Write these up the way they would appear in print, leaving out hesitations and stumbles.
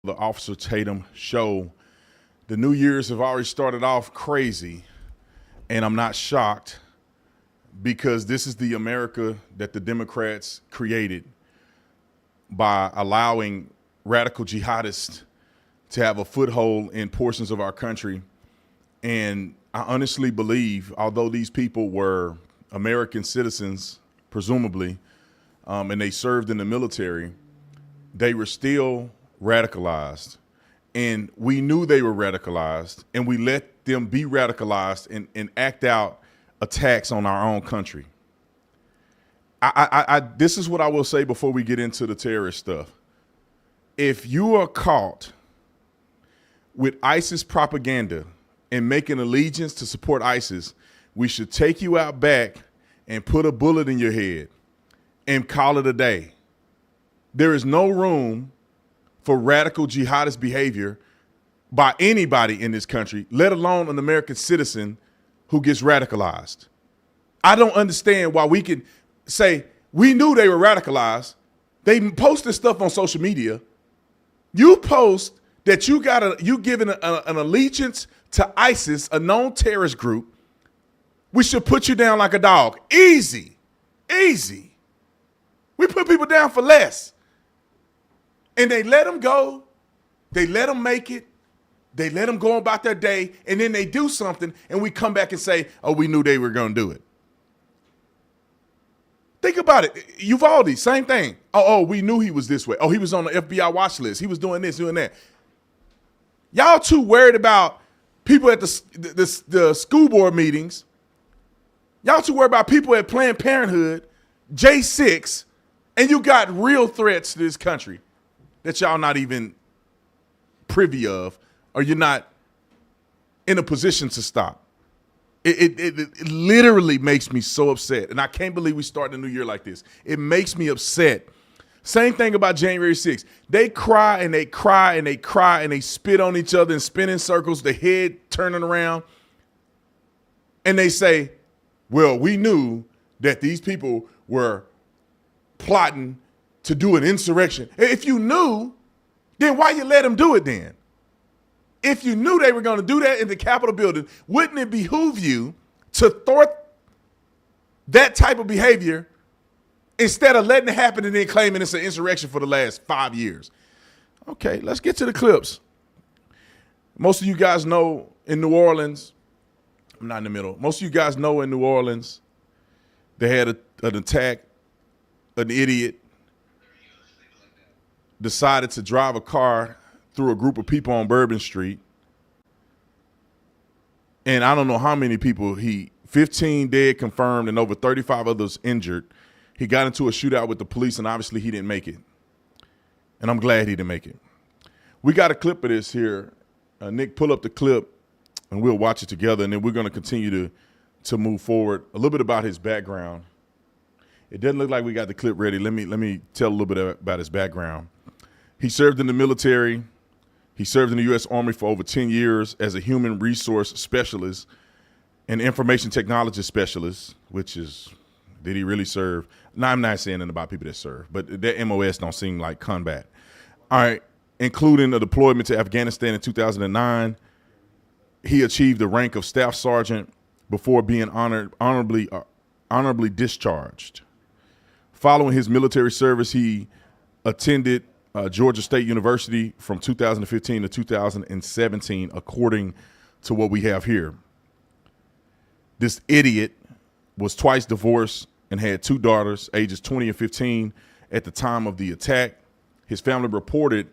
the Officer Tatum show. The New Year's have already started off crazy, and I'm not shocked because this is the America that the Democrats created by allowing radical jihadists to have a foothold in portions of our country. And I honestly believe, although these people were American citizens, presumably, and they served in the military, they were still radicalized. And we knew they were radicalized, and we let them be radicalized and act out attacks on our own country. This is what I will say before we get into the terrorist stuff. If you are caught with ISIS propaganda and making allegiance to support ISIS, we should take you out back and put a bullet in your head and call it a day. There is no room for radical jihadist behavior by anybody in this country, let alone an American citizen who gets radicalized. I don't understand why we can say we knew they were radicalized. They posted stuff on social media. You post that you giving an allegiance to ISIS, a known terrorist group. We should put you down like a dog. Easy. We put people down for less. And they let them go. They let them make it. They let them go about their day. And then they do something, and we come back and say, oh, we knew they were going to do it. Think about it. Uvalde, same thing. Oh, we knew he was this way. Oh, he was on the FBI watch list. He was doing this, doing that. Y'all too worried about people at the school board meetings. Y'all too worried about people at Planned Parenthood, J6, and you got real threats to this country that y'all not even privy of, or you're not in a position to stop. It literally makes me so upset, and I can't believe we start the new year like this. It makes me upset. Same thing about January 6th. They cry and they cry and they cry and they spit on each other and spin in circles, the head turning around, and they say, well, we knew that these people were plotting to do an insurrection. If you knew, then why you let them do it then? If you knew they were going to do that in the Capitol building, wouldn't it behoove you to thwart that type of behavior instead of letting it happen and then claiming it's an insurrection for the last 5 years? Okay, let's get to the clips. Most of you guys know in New Orleans, I'm not in the middle. Most of you guys know in New Orleans, they had an attack. An idiot decided to drive a car through a group of people on Bourbon Street. And I don't know how many people 15 dead confirmed and over 35 others injured. He got into a shootout with the police, and obviously he didn't make it. And I'm glad he didn't make it. We got a clip of this here. Nick, pull up the clip, and we'll watch it together, and then we're going to continue to move forward. A little bit about his background. It doesn't look like we got the clip ready. Let me tell a little bit about his background. He served in the military. He served in the U.S. Army for over 10 years as a human resource specialist and information technology specialist, which is, did he really serve? No, I'm not saying anything about people that serve, but their MOS don't seem like combat. All right, including a deployment to Afghanistan in 2009. He achieved the rank of staff sergeant before being honorably discharged. Following his military service, he attended Georgia State University from 2015 to 2017, according to what we have here. This idiot was twice divorced and had two daughters, ages 20 and 15, at the time of the attack. His family reported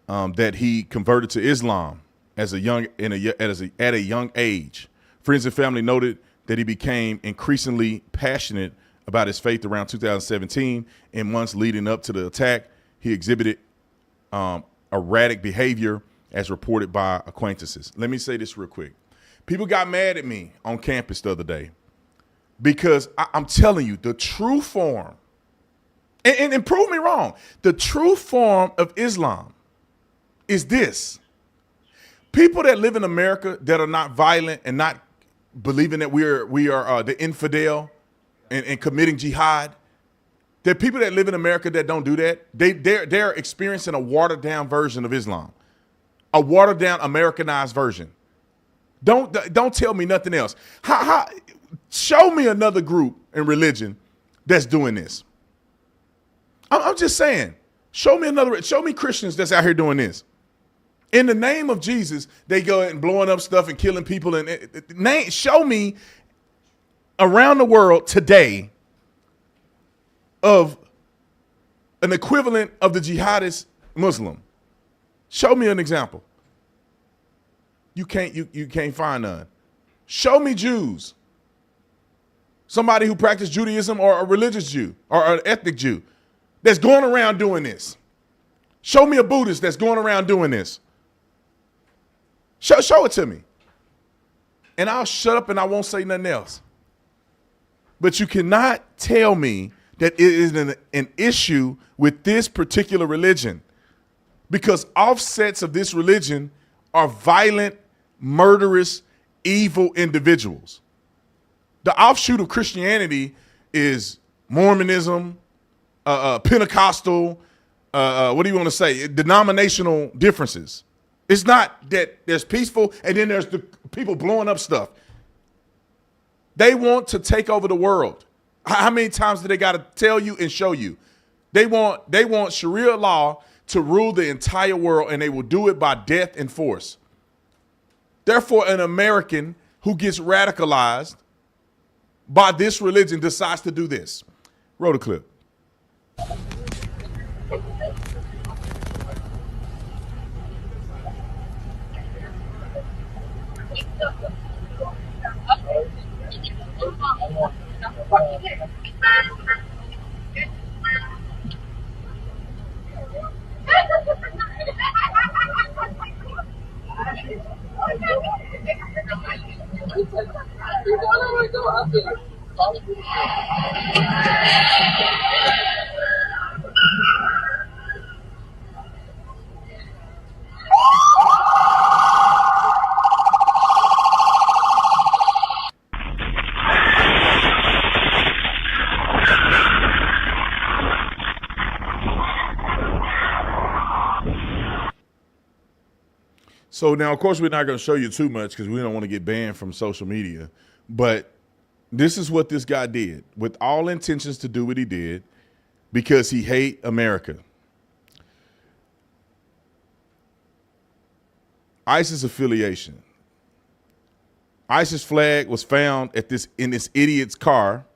that he converted to Islam at a young age. Friends and family noted that he became increasingly passionate about his faith around 2017. In months leading up to the attack, he exhibited erratic behavior as reported by acquaintances. Let me say this real quick. People got mad at me on campus the other day because I'm telling you the true form, and prove me wrong, the true form of Islam is this. People that live in America that are not violent and not believing that we are the infidel and committing jihad, There are people that live in America that don't do that. They're experiencing a watered down version of Islam, a watered down Americanized version. Don't tell me nothing else. Show me another group in religion that's doing this. I'm just saying. Show me Christians that's out here doing this. In the name of Jesus, they go and blowing up stuff and killing people. Show me around the world today of an equivalent of the jihadist Muslim. Show me an example. You can't find none. Show me Jews. Somebody who practiced Judaism or a religious Jew or an ethnic Jew that's going around doing this. Show me a Buddhist that's going around doing this. Show it to me. And I'll shut up and I won't say nothing else. But you cannot tell me that it is an issue with this particular religion, because offsets of this religion are violent, murderous, evil individuals. The offshoot of Christianity is Mormonism, Pentecostal, what do you want to say? Denominational differences. It's not that there's peaceful and then there's the people blowing up stuff. They want to take over the world. How many times do they got to tell you and show you? They want Sharia law to rule the entire world, and they will do it by death and force. Therefore, an American who gets radicalized by this religion decides to do this. Roll the clip. So now, of course, we're not going to show you too much because we don't want to get banned from social media. But this is what this guy did with all intentions to do what he did because he hate America. ISIS affiliation. ISIS flag was found in this idiot's car,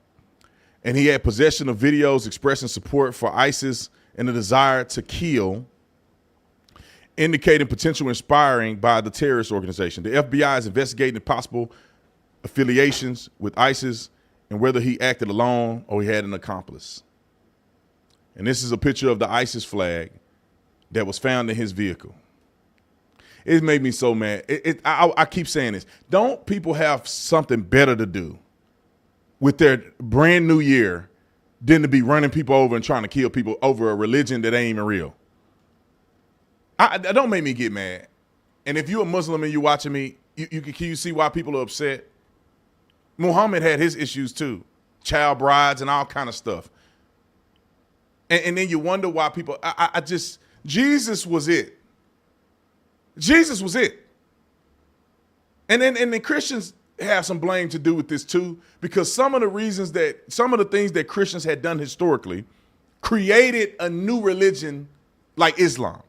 and he had possession of videos expressing support for ISIS and a desire to kill, indicating potential inspiring by the terrorist organization. The FBI is investigating the possible affiliations with ISIS and whether he acted alone or he had an accomplice. And this is a picture of the ISIS flag that was found in his vehicle. It made me so mad. I keep saying this. Don't people have something better to do with their brand new year than to be running people over and trying to kill people over a religion that ain't even real? Don't make me get mad. And if you're a Muslim and you're watching me, can you see why people are upset? Muhammad had his issues too, child brides and all kind of stuff. And then you wonder why people. Jesus was it. Jesus was it. And then Christians have some blame to do with this too, because some of the things that Christians had done historically created a new religion like Islam.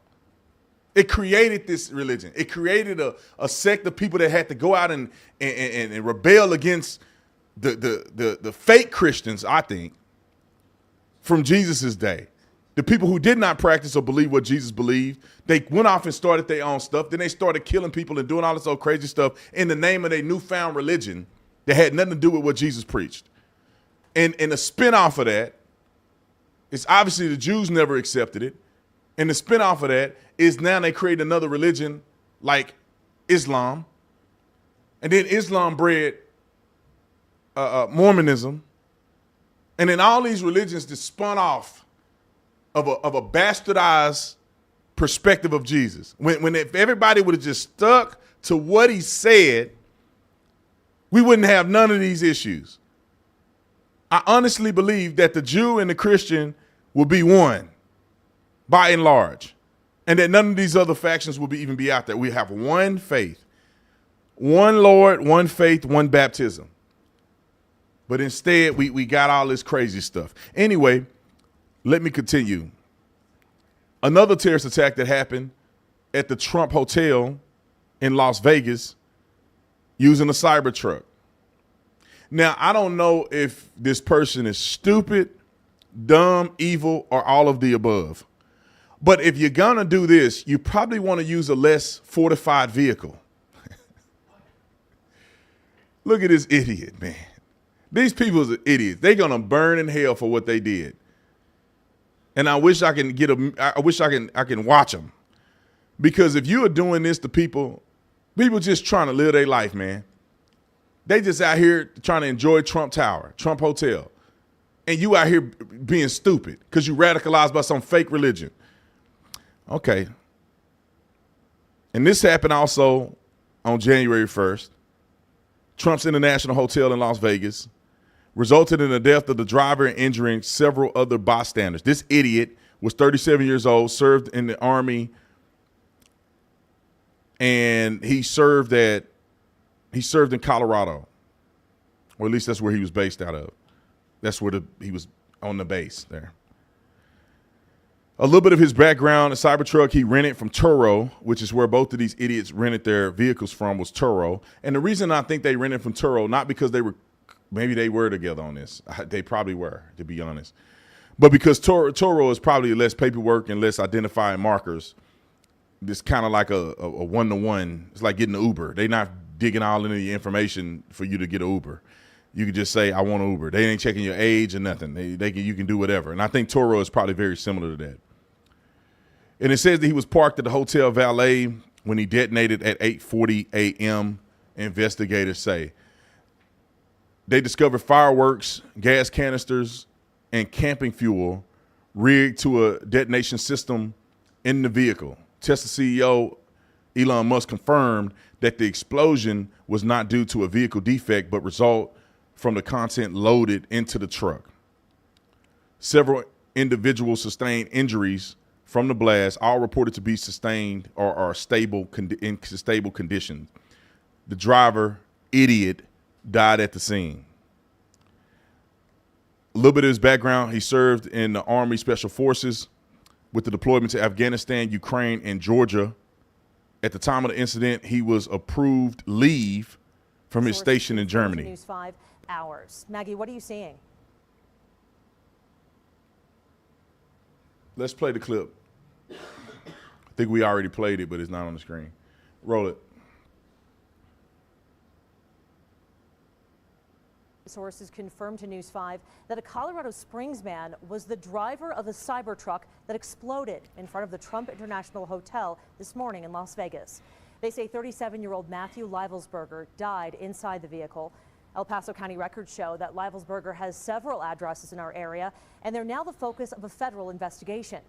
It created this religion. It created a sect of people that had to go out and rebel against the fake Christians, I think, from Jesus's day. The people who did not practice or believe what Jesus believed, they went off and started their own stuff. Then they started killing people and doing all this old crazy stuff in the name of their newfound religion that had nothing to do with what Jesus preached. And the spinoff of that is obviously the Jews never accepted it. And the spinoff of that is now they create another religion like Islam. And then Islam bred Mormonism. And then all these religions just spun off of a bastardized perspective of Jesus. If everybody would have just stuck to what he said, we wouldn't have none of these issues. I honestly believe that the Jew and the Christian will be one by and large, and that none of these other factions will even be out there. We have one faith, one Lord, one faith, one baptism. But instead, we got all this crazy stuff. Anyway, let me continue. Another terrorist attack that happened at the Trump Hotel in Las Vegas using a Cybertruck. Now, I don't know if this person is stupid, dumb, evil, or all of the above. But if you're going to do this, you probably want to use a less fortified vehicle. Look at this idiot, man. These people are idiots. They're going to burn in hell for what they did. And I wish I can I can watch them. Because if you are doing this to people just trying to live their life, man. They just out here trying to enjoy Trump Tower, Trump Hotel. And you out here being stupid because you radicalized by some fake religion. Okay. And this happened also on January 1st. Trump's International Hotel in Las Vegas resulted in the death of the driver and injuring several other bystanders. This idiot was 37 years old, served in the Army, and he served in Colorado, or at least that's where he was based out of. That's where he was on the base there. A little bit of his background: a Cybertruck he rented from Turo, which is where both of these idiots rented their vehicles from, was Turo. And the reason I think they rented from Turo, not because maybe they were together on this. They probably were, to be honest. But because Turo is probably less paperwork and less identifying markers. It's kind of like a one-to-one. It's like getting an Uber. They're not digging all into the information for you to get an Uber. You can just say, I want an Uber. They ain't checking your age or nothing. You can do whatever. And I think Turo is probably very similar to that. And it says that he was parked at the hotel valet when he detonated at 8:40 a.m., investigators say. They discovered fireworks, gas canisters, and camping fuel rigged to a detonation system in the vehicle. Tesla CEO Elon Musk confirmed that the explosion was not due to a vehicle defect, but result from the content loaded into the truck. Several individuals sustained injuries from the blast, all reported to be sustained or are in stable condition. The driver, idiot, died at the scene. A little bit of his background: he served in the Army Special Forces with the deployment to Afghanistan, Ukraine, and Georgia. At the time of the incident, he was approved leave from his station in Germany. News 5 hours. Maggie, what are you seeing? Let's play the clip. I think we already played it, but it's not on the screen. Roll it. Sources confirmed to News 5 that a Colorado Springs man was the driver of a Cybertruck that exploded in front of the Trump International Hotel this morning in Las Vegas. They say 37-year-old Matthew Livelsberger died inside the vehicle. El Paso County records show that Livelsberger has several addresses in our area, and they're now the focus of a federal investigation.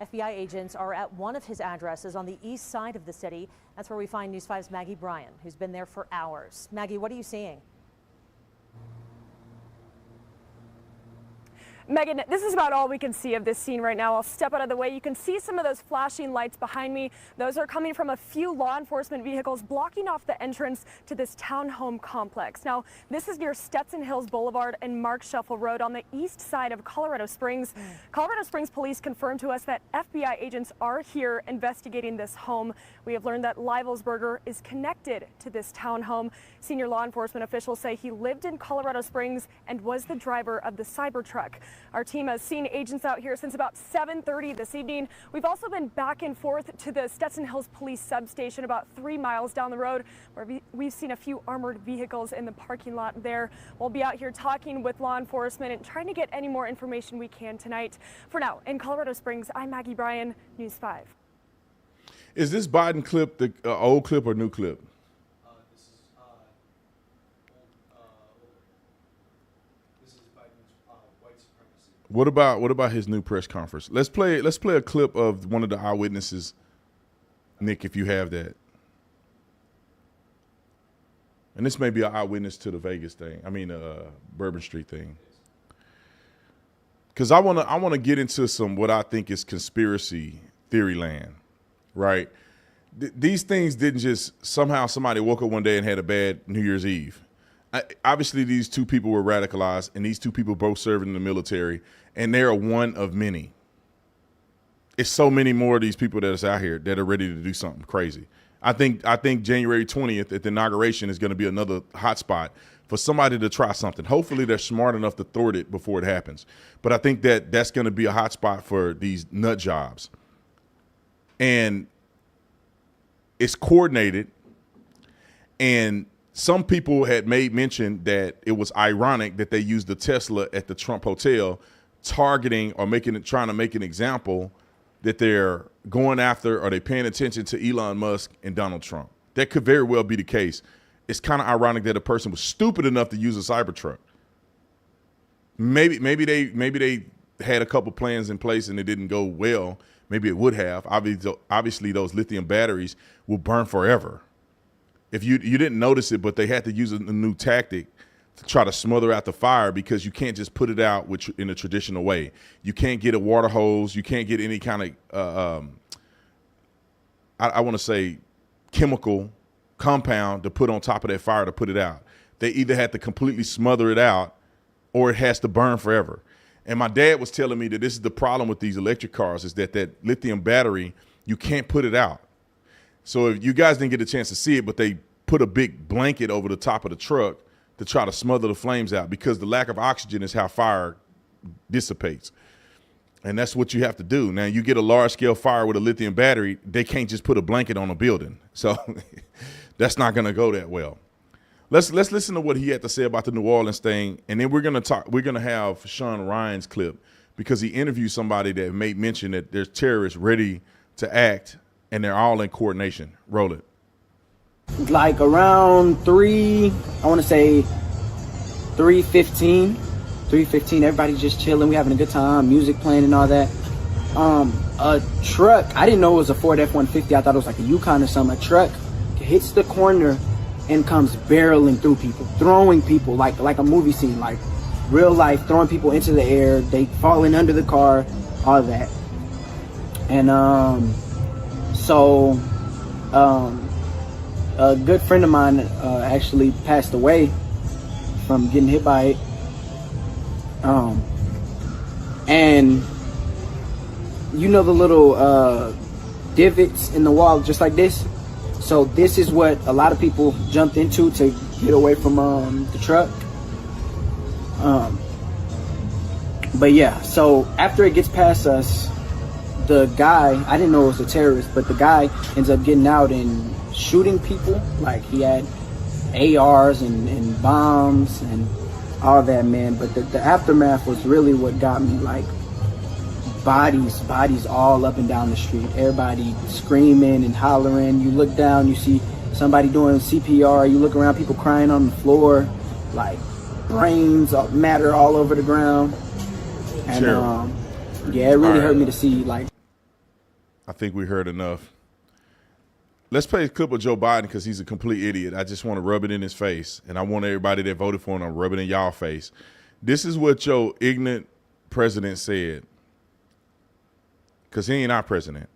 FBI agents are at one of his addresses on the east side of the city. That's where we find News 5's Maggie Bryan, who's been there for hours. Maggie, what are you seeing? Megan, this is about all we can see of this scene right now. I'll step out of the way. You can see some of those flashing lights behind me. Those are coming from a few law enforcement vehicles blocking off the entrance to this townhome complex. Now, this is near Stetson Hills Boulevard and Mark Shuffle Road on the east side of Colorado Springs. Colorado Springs police confirmed to us that FBI agents are here investigating this home. We have learned that Livelsberger is connected to this townhome. Senior law enforcement officials say he lived in Colorado Springs and was the driver of the Cybertruck. Our team has seen agents out here since about 7:30 this evening. We've also been back and forth to the Stetson Hills Police substation about 3 miles down the road, where we've seen a few armored vehicles in the parking lot there. We'll be out here talking with law enforcement and trying to get any more information we can tonight. For now, in Colorado Springs, I'm Maggie Bryan, News 5. Is this Biden clip the old clip or new clip? What about his new press conference? Let's play a clip of one of the eyewitnesses, Nick, if you have that. And this may be an eyewitness to the Vegas thing. I mean, Bourbon Street thing. because I want to get into some what I think is conspiracy theory land, right? These things didn't just somehow somebody woke up one day and had a bad New Year's Eve. Obviously, these two people were radicalized, and these two people both served in the military, and they're one of many. It's so many more of these people that's out here that are ready to do something crazy. I think January 20th at the inauguration is going to be another hot spot for somebody to try something. Hopefully they're smart enough to thwart it before it happens. But I think that's going to be a hot spot for these nut jobs. And it's coordinated. And some people had made mention that it was ironic that they used the Tesla at the Trump Hotel, targeting or trying to make an example that they're going after, or they paying attention to Elon Musk and Donald Trump. That could very well be the case. It's kind of ironic that a person was stupid enough to use a Cybertruck. Maybe they had a couple plans in place and it didn't go well. Maybe it would have. Obviously, those lithium batteries will burn forever. If you didn't notice it, but they had to use a new tactic to try to smother out the fire, because you can't just put it out in a traditional way. You can't get a water hose. You can't get any kind of, I want to say, chemical compound to put on top of that fire to put it out. They either had to completely smother it out or it has to burn forever. And my dad was telling me that this is the problem with these electric cars, is that lithium battery, you can't put it out. So if you guys didn't get a chance to see it, but they put a big blanket over the top of the truck to try to smother the flames out, because the lack of oxygen is how fire dissipates. And that's what you have to do. Now, you get a large-scale fire with a lithium battery, they can't just put a blanket on a building. So that's not going to go that well. Let's listen to what he had to say about the New Orleans thing, and then we're going to have Sean Ryan's clip, because he interviewed somebody that made mention that there's terrorists ready to act, and they're all in coordination. Roll it. Like around 3:15, everybody just chilling, we having a good time, music playing and all that. A truck, I didn't know it was a Ford F-150, I thought it was like a Yukon or something. A truck hits the corner and comes barreling through people, throwing people like a movie scene, like real life, throwing people into the air, they falling under the car, all that. And a good friend of mine actually passed away from getting hit by it. And you know the little divots in the wall just like this? So this is what a lot of people jumped into to get away from the truck. But yeah, so after it gets past us, the guy, I didn't know it was a terrorist, but the guy ends up getting out and shooting people. Like, he had ARs and bombs and all that, man. But the aftermath was really what got me. Like, bodies all up and down the street, everybody screaming and hollering. You look down, you see somebody doing CPR, you look around, people crying on the floor, like brains matter all over the ground. And yeah, it really hurt me to see. Like, I think we heard enough. Let's play a clip of Joe Biden, because he's a complete idiot. I just want to rub it in his face, and I want everybody that voted for him to rub it in y'all face. This is what your ignorant president said, because he ain't our president.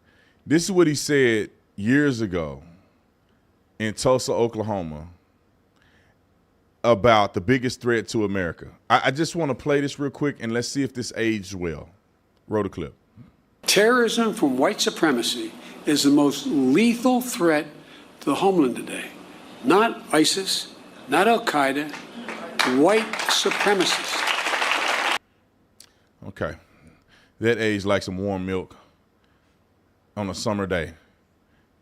This is what he said years ago in Tulsa, Oklahoma, about the biggest threat to America. I just want to play this real quick, and let's see if this aged well. Roll the clip. Terrorism from white supremacy is the most lethal threat to the homeland today. Not ISIS, not Al-Qaeda, white supremacists. Okay. That aged like some warm milk on a summer day.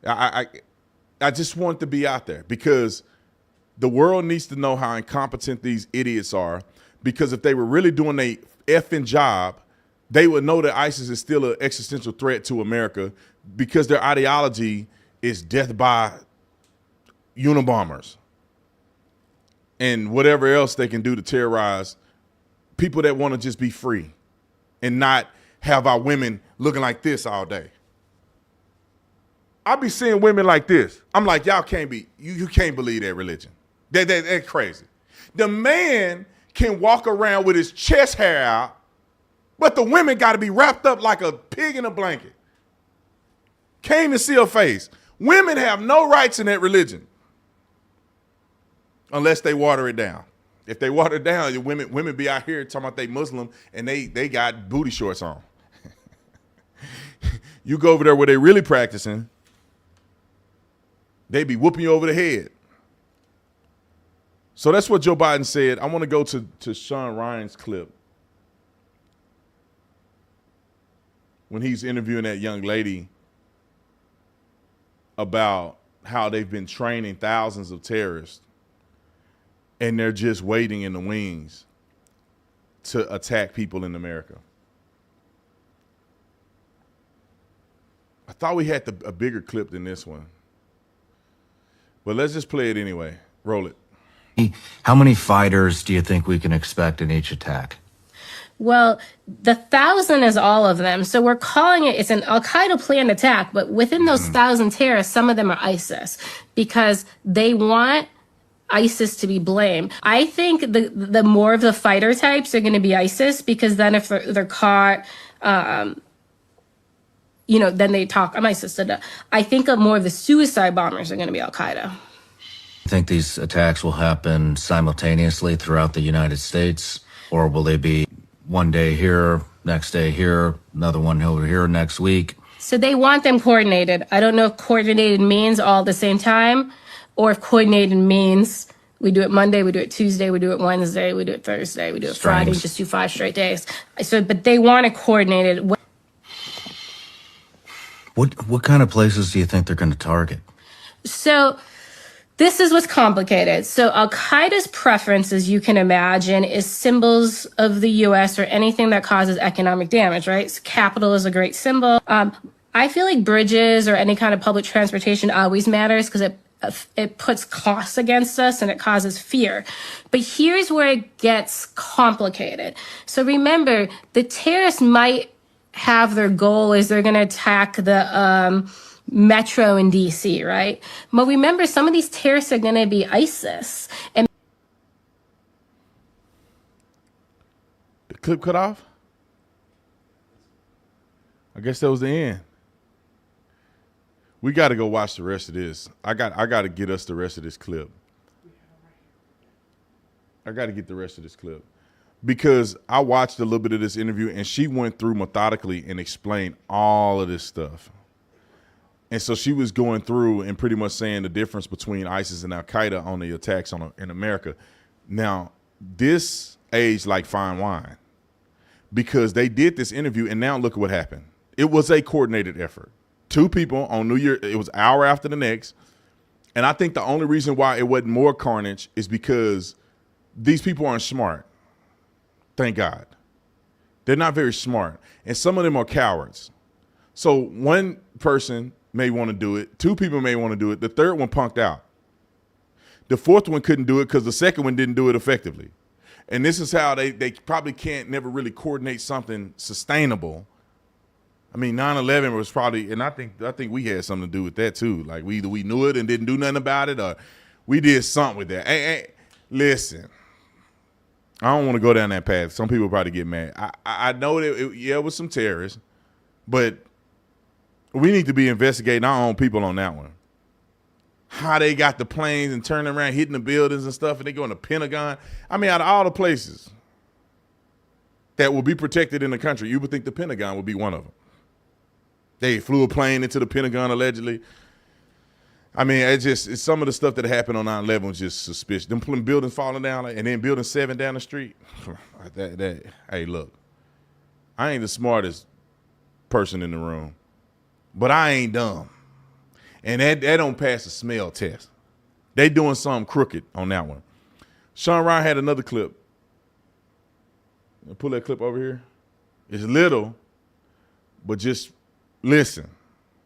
I just want to be out there, because the world needs to know how incompetent these idiots are, because if they were really doing their effing job, they would know that ISIS is still an existential threat to America, because their ideology is death by Unabombers and whatever else they can do to terrorize people that want to just be free and not have our women looking like this all day. I be seeing women like this. I'm like, y'all can't be, you can't believe that religion. They're crazy. The man can walk around with his chest hair out But the women got to be wrapped up like a pig in a blanket. Came to see her face. Women have no rights in that religion unless they water it down. If they water it down, women be out here talking about they Muslim and they got booty shorts on. You go over there where they really practicing, they be whooping you over the head. So that's what Joe Biden said. I want to go to Sean Ryan's clip when he's interviewing that young lady about how they've been training thousands of terrorists and they're just waiting in the wings to attack people in America. I thought we had a bigger clip than this one. But let's just play it anyway. Roll it. How many fighters do you think we can expect in each attack? Well, the 1,000 is all of them. So we're calling it, it's an Al-Qaeda planned attack, but within those 1,000 terrorists, some of them are ISIS because they want ISIS to be blamed. I think the more of the fighter types are going to be ISIS because then if they're caught, then they talk, I'm ISIS. I think more of the suicide bombers are going to be Al-Qaeda. You think these attacks will happen simultaneously throughout the United States, or will they be one day here, next day here, another one over here next week? So they want them coordinated. I don't know if coordinated means all at the same time, or if coordinated means we do it Monday, we do it Tuesday, we do it Wednesday, we do it Thursday, we do it Friday, just do 5 straight days. But they want it coordinated. What kind of places do you think they're going to target? So this is what's complicated. So Al-Qaeda's preference, as you can imagine, is symbols of the U.S. or anything that causes economic damage, right? So Capitol is a great symbol. I feel like bridges or any kind of public transportation always matters because it puts costs against us and it causes fear. But here's where it gets complicated. So remember, the terrorists might have their goal is they're going to attack the metro in D.C., right? But remember, some of these terrorists are going to be ISIS. And the clip cut off? I guess that was the end. We got to go watch the rest of this. I got to get us the rest of this clip. I got to get the rest of this clip. Because I watched a little bit of this interview and she went through methodically and explained all of this stuff. And so she was going through and pretty much saying the difference between ISIS and Al-Qaeda on the attacks in America. Now, this aged like fine wine because they did this interview and now look at what happened. It was a coordinated effort. 2 people on New Year, it was an hour after the next. And I think the only reason why it wasn't more carnage is because these people aren't smart. Thank God. They're not very smart. And some of them are cowards. So one person may want to do it. 2 people may want to do it. The third one punked out. The fourth one couldn't do it because the second one didn't do it effectively. And this is how they probably can't never really coordinate something sustainable. I mean, 9/11 was probably, and I think we had something to do with that too. Like either we knew it and didn't do nothing about it, or we did something with that. Hey, listen. I don't want to go down that path. Some people probably get mad. I know that it was some terrorists, but we need to be investigating our own people on that one. How they got the planes and turning around, hitting the buildings and stuff, and they go in the Pentagon. I mean, out of all the places that will be protected in the country, you would think the Pentagon would be one of them. They flew a plane into the Pentagon allegedly. I mean, it's some of the stuff that happened on 9/11 was just suspicious. Them buildings falling down and then building 7 down the street. Hey, look, I ain't the smartest person in the room, but I ain't dumb. And that don't pass the smell test. They doing something crooked on that one. Sean Ryan had another clip. Pull that clip over here. It's little, but just listen.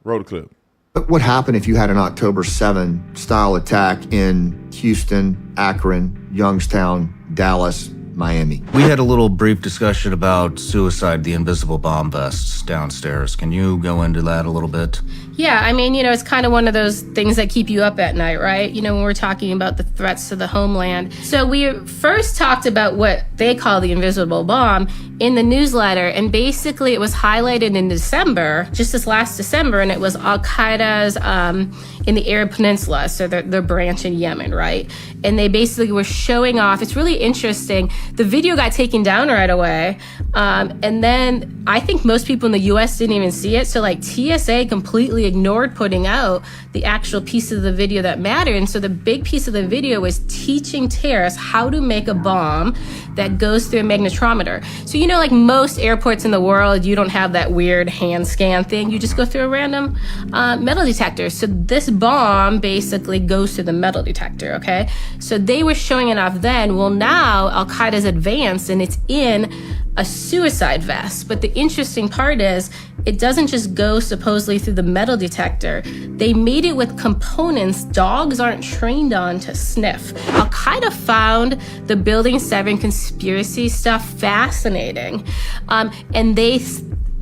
Roll the clip. What would happen if you had an October 7 style attack in Houston, Akron, Youngstown, Dallas, Miami. We had a little brief discussion about suicide, the invisible bomb vests downstairs. Can you go into that a little bit? Yeah, I mean, it's kind of one of those things that keep you up at night, right? When we're talking about the threats to the homeland. So we first talked about what they call the invisible bomb in the newsletter, and basically it was highlighted in December, just this last December, and it was Al-Qaeda's in the Arab Peninsula, so their branch in Yemen, right? And they basically were showing off. It's really interesting. The video got taken down right away, and then I think most people in the U.S. didn't even see it, so TSA completely ignored putting out the actual piece of the video that mattered. And so the big piece of the video was teaching terrorists how to make a bomb that goes through a magnetometer. So like most airports in the world, you don't have that weird hand scan thing. You just go through a random metal detector. So this bomb basically goes through the metal detector, okay? So they were showing it off then. Well, now Al-Qaeda's advanced and it's in a suicide vest. But the interesting part is it doesn't just go supposedly through the metal detector. They made it with components dogs aren't trained on to sniff. Al-Qaeda found the Building 7 conspiracy stuff fascinating. And they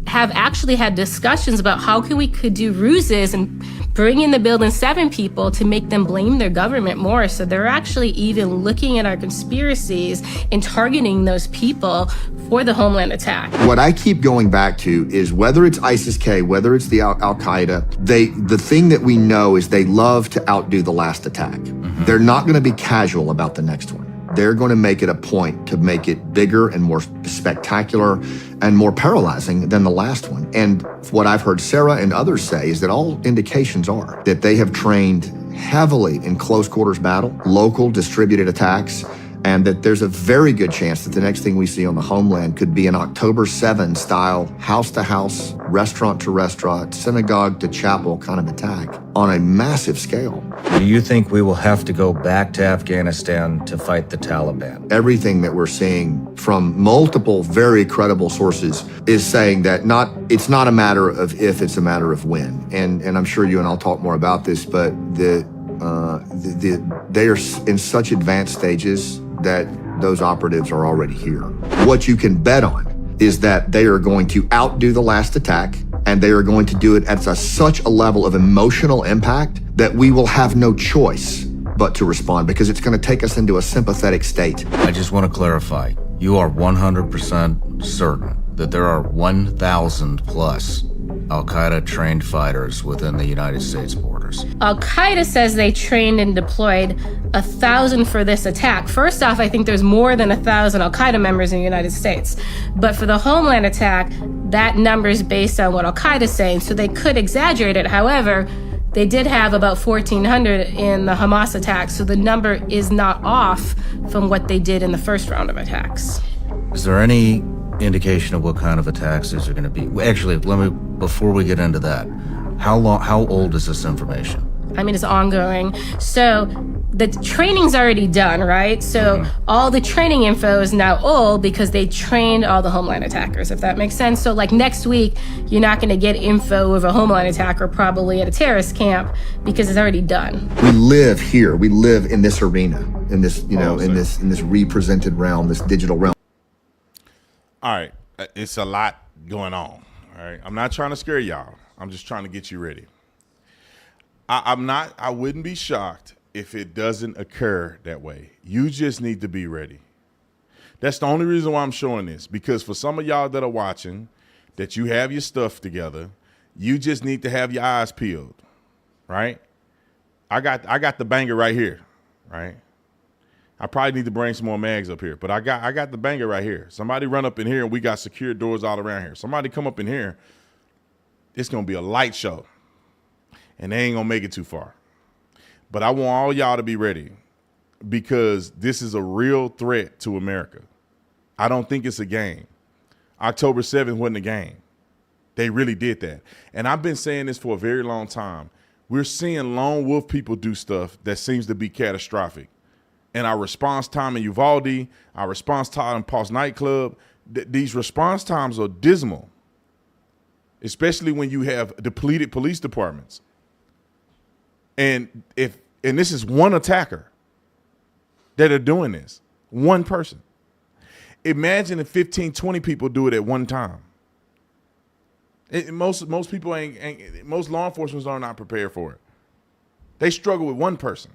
have actually had discussions about how we could do ruses and bring in the Building 7 people to make them blame their government more. So they're actually even looking at our conspiracies and targeting those people for the homeland attack. What I keep going back to is whether it's ISIS-K, whether it's the Al-Qaeda, the thing that we know is they love to outdo the last attack. They're not going to be casual about the next one. They're going to make it a point to make it bigger and more spectacular and more paralyzing than the last one. And what I've heard Sarah and others say is that all indications are that they have trained heavily in close quarters battle, local distributed attacks, and that there's a very good chance that the next thing we see on the homeland could be an October 7 style house-to-house, restaurant-to-restaurant, synagogue-to-chapel kind of attack on a massive scale. Do you think we will have to go back to Afghanistan to fight the Taliban? Everything that we're seeing from multiple very credible sources is saying that it's not a matter of if, it's a matter of when. And I'm sure you and I'll talk more about this, but they are in such advanced stages that those operatives are already here. What you can bet on is that they are going to outdo the last attack, and they are going to do it at such a level of emotional impact that we will have no choice but to respond, because it's going to take us into a sympathetic state. I just want to clarify, you are 100% certain that there are 1,000 plus Al-Qaeda trained fighters within the United States borders. Al-Qaeda says they trained and deployed 1,000 for this attack. First off, I think there's more than 1,000 Al-Qaeda members in the United States. But for the homeland attack, that number is based on what Al-Qaeda is saying, so they could exaggerate it. However, they did have about 1,400 in the Hamas attack, so the number is not off from what they did in the first round of attacks. Is there any indication of what kind of attacks these are going to be? Actually, before we get into that, how old is this information? I mean, it's ongoing. So the training's already done, right? So all the training info is now old because they trained all the homeland attackers, if that makes sense. So next week, you're not going to get info of a homeland attacker probably at a terrorist camp because it's already done. We live here. We live in this arena, in this, in this represented realm, this digital realm. All right, it's a lot going on. All right, I'm not trying to scare y'all. I'm just trying to get you ready. I wouldn't be shocked if it doesn't occur that way. You just need to be ready. That's the only reason why I'm showing this, because for some of y'all that are watching, that you have your stuff together, you just need to have your eyes peeled, right? I got the banger right here, right? I probably need to bring some more mags up here, but I got the banger right here. Somebody run up in here and we got secure doors all around here. Somebody come up in here, it's gonna be a light show. And they ain't gonna make it too far. But I want all y'all to be ready, because this is a real threat to America. I don't think it's a game. October 7th wasn't a game. They really did that. And I've been saying this for a very long time. We're seeing lone wolf people do stuff that seems to be catastrophic. And our response time in Uvalde, our response time in Pulse nightclub, these response times are dismal, especially when you have depleted police departments. And this is one attacker that are doing this, one person. Imagine if 15, 20 people do it at one time. Most people most law enforcement are not prepared for it. They struggle with one person.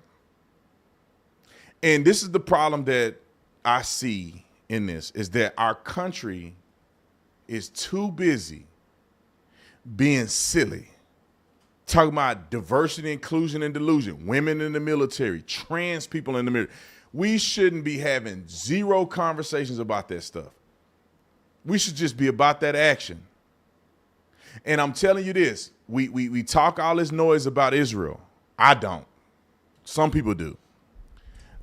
And this is the problem that I see in this, is that our country is too busy being silly. Talking about diversity, inclusion, and delusion, women in the military, trans people in the military. We shouldn't be having zero conversations about that stuff. We should just be about that action. And I'm telling you this, we talk all this noise about Israel. I don't. Some people do.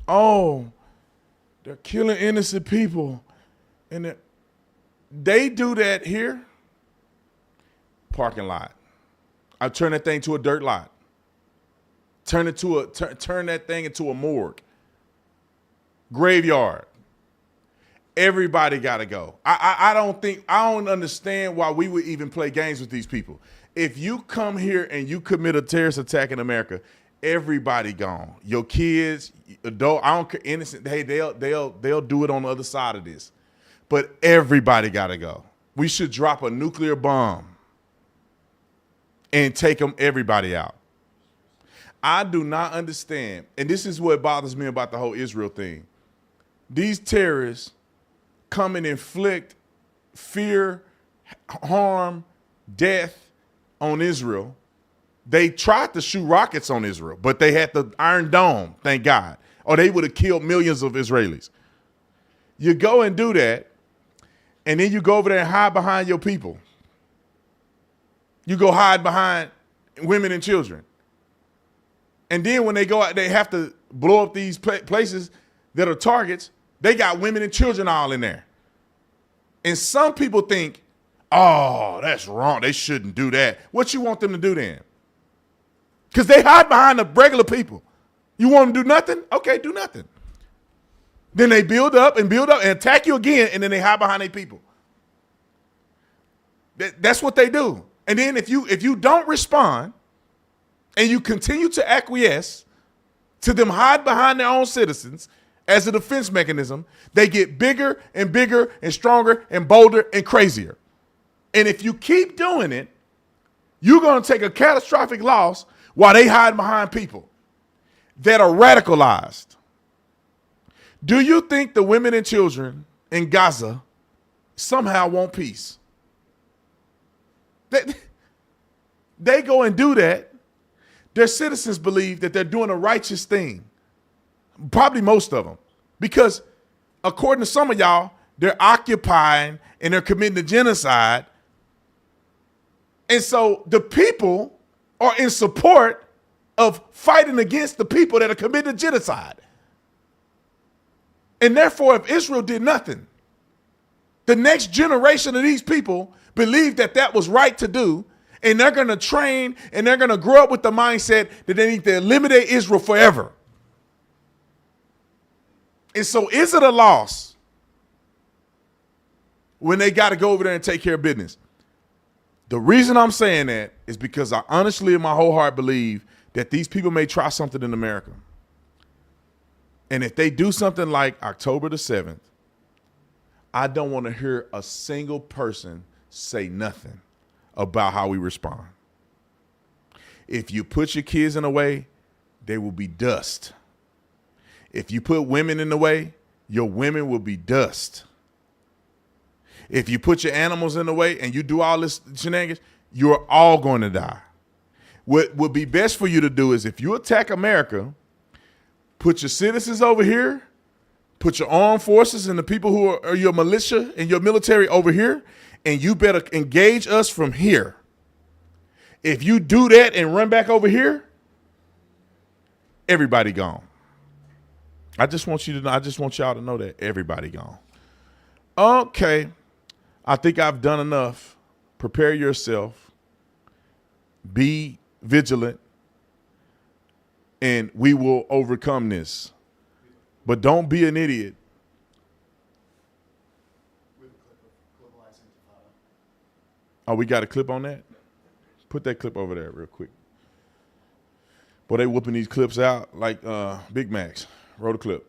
Oh, they're killing innocent people. And they do that here. Parking lot. I turn that thing to a dirt lot. Turn that thing into a morgue. Graveyard. Everybody got to go. I don't understand why we would even play games with these people. If you come here and you commit a terrorist attack in America, everybody gone. Your kids, adult, I don't care, innocent. Hey, they'll do it on the other side of this. But everybody got to go. We should drop a nuclear bomb and take everybody out. I do not understand, and this is what bothers me about the whole Israel thing. These terrorists come and inflict fear, harm, death on Israel. They tried to shoot rockets on Israel, but they had the Iron Dome, thank God, or they would have killed millions of Israelis. You go and do that, and then you go over there and hide behind your people. You go hide behind women and children. And then when they go out, they have to blow up these places that are targets. They got women and children all in there. And some people think, oh, that's wrong. They shouldn't do that. What you want them to do then? Because they hide behind the regular people. You want them to do nothing? Okay, do nothing. Then they build up and attack you again, and then they hide behind their people. That's what they do. And then if you don't respond and you continue to acquiesce to them hide behind their own citizens as a defense mechanism, they get bigger and bigger and stronger and bolder and crazier. And if you keep doing it, you're going to take a catastrophic loss while they hide behind people that are radicalized. Do you think the women and children in Gaza somehow want peace? They go and do that. Their citizens believe that they're doing a righteous thing. Probably most of them. Because according to some of y'all, they're occupying and they're committing a genocide. And so the people are in support of fighting against the people that are committing genocide. And therefore, if Israel did nothing, the next generation of these people believe that that was right to do, and they're going to train and they're going to grow up with the mindset that they need to eliminate Israel forever. And so is it a loss when they got to go over there and take care of business? The reason I'm saying that is because I honestly in my whole heart believe that these people may try something in America. And if they do something like October the 7th, I don't want to hear a single person say nothing about how we respond. If you put your kids in the way, they will be dust. If you put women in the way, your women will be dust. If you put your animals in the way and you do all this shenanigans, you're all going to die. What would be best for you to do is if you attack America, put your citizens over here, put your armed forces and the people who are your militia and your military over here, and you better engage us from here. If you do that and run back over here, everybody gone. I just want y'all to know that everybody gone. Okay. I think I've done enough. Prepare yourself. Be vigilant. And we will overcome this. But don't be an idiot. Oh, we got a clip on that? Put that clip over there real quick. Boy, they whooping these clips out like Big Macs. Roll the clip.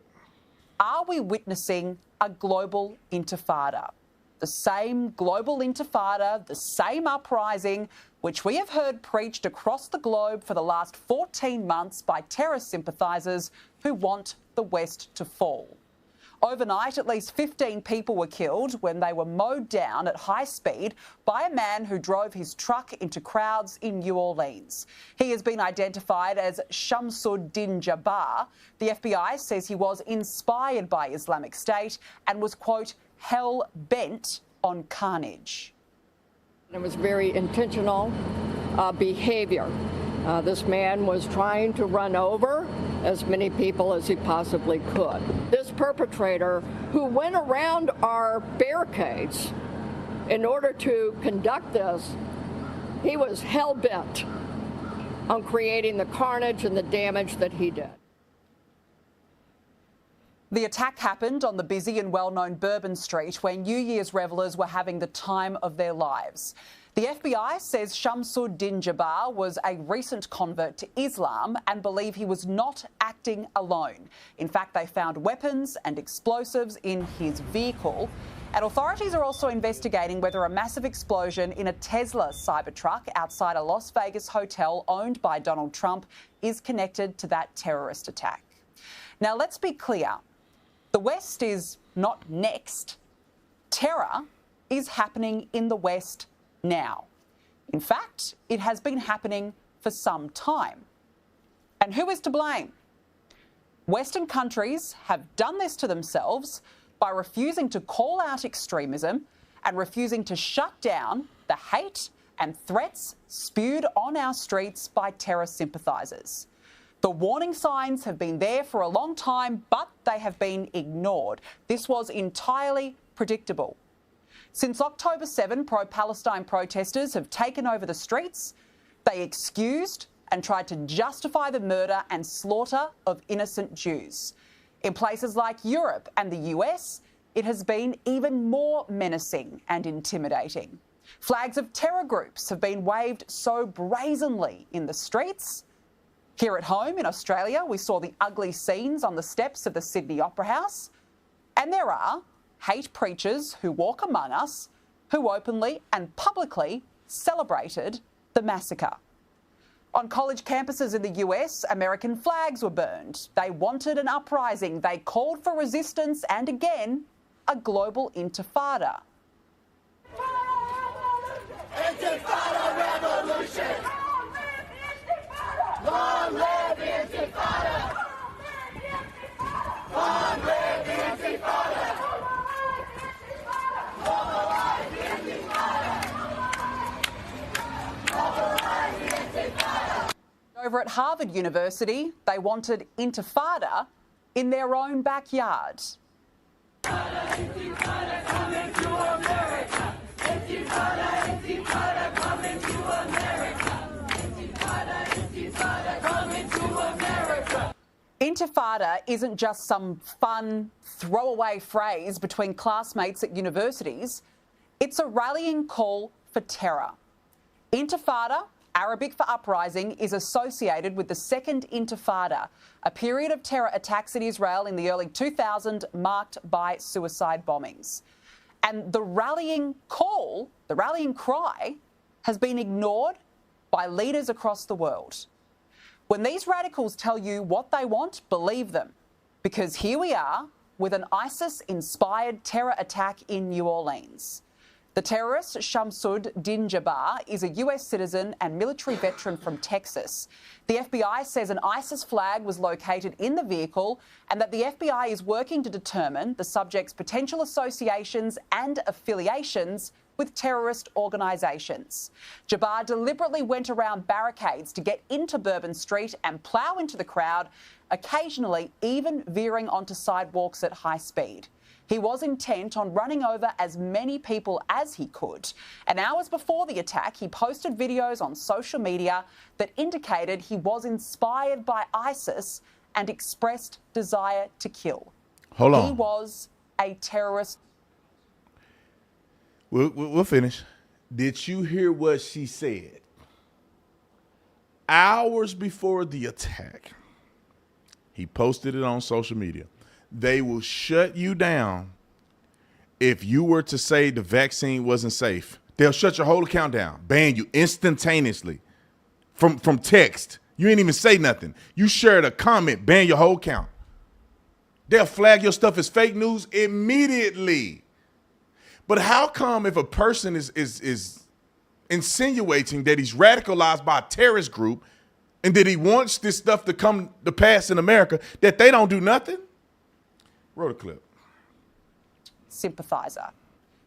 Are we witnessing a global intifada? The same global intifada, the same uprising, which we have heard preached across the globe for the last 14 months by terror sympathisers who want the West to fall. Overnight, at least 15 people were killed when they were mowed down at high speed by a man who drove his truck into crowds in New Orleans. He has been identified as Shamsuddin Jabbar. The FBI says he was inspired by Islamic State and was, quote, hell-bent on carnage. It was very intentional behavior. This man was trying to run over as many people as he possibly could. This perpetrator, who went around our barricades in order to conduct this, he was hell-bent on creating the carnage and the damage that he did. The attack happened on the busy and well-known Bourbon Street where New Year's revellers were having the time of their lives. The FBI says Shamsuddin Jabbar was a recent convert to Islam and believe he was not acting alone. In fact, they found weapons and explosives in his vehicle. And authorities are also investigating whether a massive explosion in a Tesla Cybertruck outside a Las Vegas hotel owned by Donald Trump is connected to that terrorist attack. Now, let's be clear. The West is not next. Terror is happening in the West now. In fact, it has been happening for some time. And who is to blame? Western countries have done this to themselves by refusing to call out extremism and refusing to shut down the hate and threats spewed on our streets by terror sympathisers. The warning signs have been there for a long time, but they have been ignored. This was entirely predictable. Since October 7, pro-Palestine protesters have taken over the streets. They excused and tried to justify the murder and slaughter of innocent Jews. In places like Europe and the US, it has been even more menacing and intimidating. Flags of terror groups have been waved so brazenly in the streets. Here at home in Australia, we saw the ugly scenes on the steps of the Sydney Opera House. And there are hate preachers who walk among us who openly and publicly celebrated the massacre. On college campuses in the US, American flags were burned. They wanted an uprising. They called for resistance and, again, a global intifada. Intifada revolution! Long live Intifada! Long live Intifada! Mobilize Intifada! Over at Harvard University, they wanted Intifada in their own backyard. Intifada coming to America! Intifada, Intifada coming to America! Intifada, Intifada coming to America! Intifada isn't just some fun, throwaway phrase between classmates at universities. It's a rallying call for terror. Intifada, Arabic for uprising, is associated with the Second Intifada, a period of terror attacks in Israel in the early 2000s marked by suicide bombings. And the rallying call, the rallying cry, has been ignored by leaders across the world. When these radicals tell you what they want, believe them. Because here we are with an ISIS-inspired terror attack in New Orleans. The terrorist Shamsuddin Jabbar is a US citizen and military veteran from Texas. The FBI says an ISIS flag was located in the vehicle and that the FBI is working to determine the subject's potential associations and affiliations with terrorist organisations. Jabbar deliberately went around barricades to get into Bourbon Street and plough into the crowd, occasionally even veering onto sidewalks at high speed. He was intent on running over as many people as he could. And hours before the attack, he posted videos on social media that indicated he was inspired by ISIS and expressed desire to kill. Hold on. He was a terrorist. We'll finish. Did you hear what she said? Hours before the attack, he posted it on social media. They will shut you down if you were to say the vaccine wasn't safe. They'll shut your whole account down, ban you instantaneously from text. You ain't even say nothing. You shared a comment, ban your whole account. They'll flag your stuff as fake news immediately. But how come if a person is insinuating that he's radicalized by a terrorist group and that he wants this stuff to come to pass in America, that they don't do nothing? Roll a clip. Sympathizer.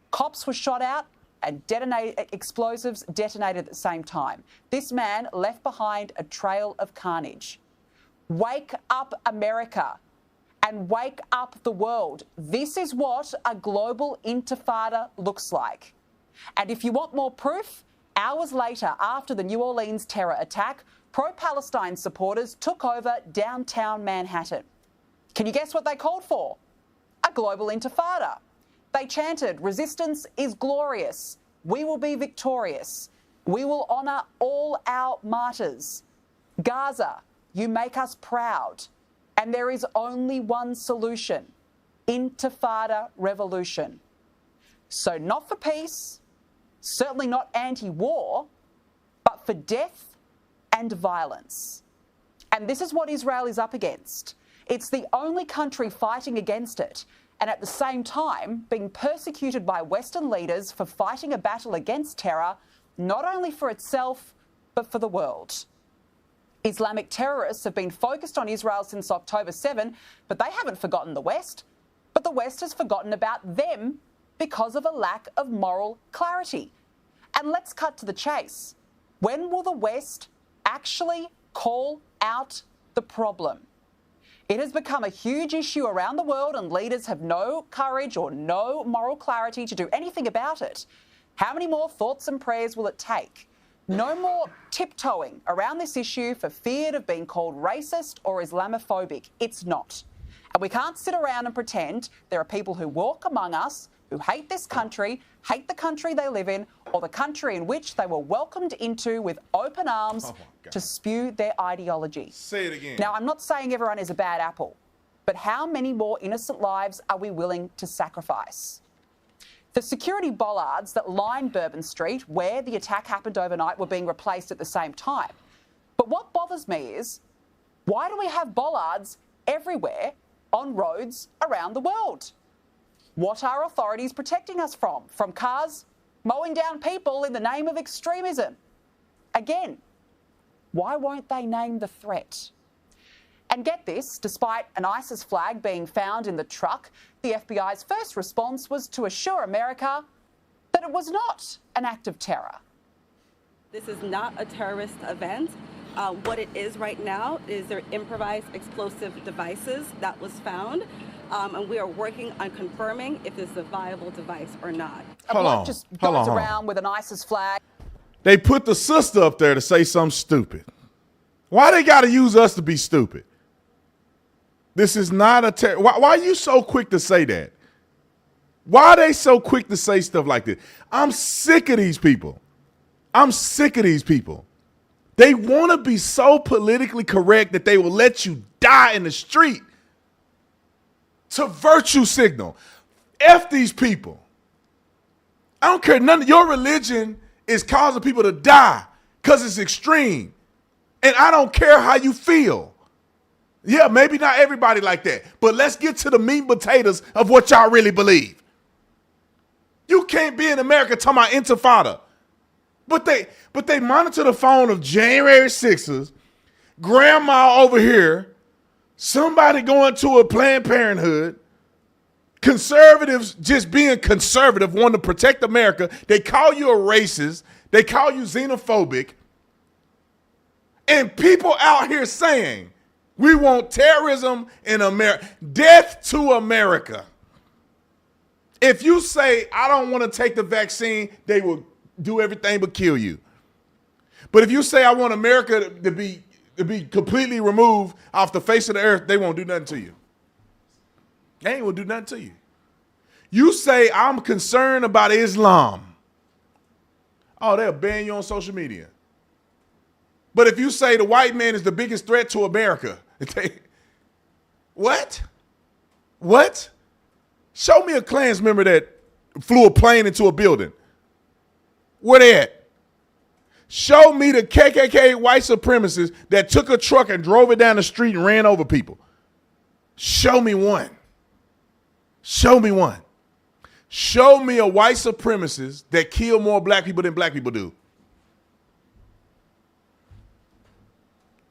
Cops were shot out and explosives detonated at the same time. This man left behind a trail of carnage. Wake up, America, and wake up the world. This is what a global intifada looks like. And if you want more proof, hours later, after the New Orleans terror attack, pro-Palestine supporters took over downtown Manhattan. Can you guess what they called for? A global intifada. They chanted, "Resistance is glorious. We will be victorious. We will honour all our martyrs. Gaza, you make us proud. And there is only one solution, intifada revolution." So not for peace, certainly not anti-war, but for death and violence. And this is what Israel is up against. It's the only country fighting against it, and at the same time being persecuted by Western leaders for fighting a battle against terror, not only for itself, but for the world. Islamic terrorists have been focused on Israel since October 7, but they haven't forgotten the West. But the West has forgotten about them because of a lack of moral clarity. And let's cut to the chase. When will the West actually call out the problem? It has become a huge issue around the world and leaders have no courage or no moral clarity to do anything about it. How many more thoughts and prayers will it take? No more tiptoeing around this issue for fear of being called racist or Islamophobic. It's not. And we can't sit around and pretend there are people who walk among us who hate this country, hate the country they live in, or the country in which they were welcomed into with open arms to spew their ideology. Say it again. Now, I'm not saying everyone is a bad apple, but how many more innocent lives are we willing to sacrifice? The security bollards that line Bourbon Street, where the attack happened overnight, were being replaced at the same time. But what bothers me is, why do we have bollards everywhere on roads around the world? What are authorities protecting us from? From cars mowing down people in the name of extremism? Again, why won't they name the threat? And get this, despite an ISIS flag being found in the truck, the FBI's first response was to assure America that it was not an act of terror. This is not a terrorist event. What it is right now is their improvised explosive devices that was found. And we are working on confirming if it's a viable device or not. Hold on. Just goes around with an ISIS flag. They put the sister up there to say something stupid. Why they got to use us to be stupid? This is not a why are you so quick to say that? Why are they so quick to say stuff like this? I'm sick of these people. I'm sick of these people. They want to be so politically correct that they will let you die in the street to virtue signal. F these people. I don't care. None of your religion is causing people to die because it's extreme. And I don't care how you feel. Yeah, maybe not everybody like that. But let's get to the meat and potatoes of what y'all really believe. You can't be in America talking about intifada. But they monitor the phone of January 6th, grandma over here, somebody going to a Planned Parenthood, conservatives just being conservative, wanting to protect America. They call you a racist. They call you xenophobic. And people out here saying, we want terrorism in America, death to America. If you say, I don't want to take the vaccine, they will do everything but kill you. But if you say, I want America to be completely removed off the face of the earth, they won't do nothing to you. They ain't gonna do nothing to you. You say, I'm concerned about Islam. Oh, they'll ban you on social media. But if you say the white man is the biggest threat to America, what? What? Show me a Klans member that flew a plane into a building. Where they at? Show me the KKK white supremacists that took a truck and drove it down the street and ran over people. Show me one. Show me one. Show me a white supremacist that killed more black people than black people do.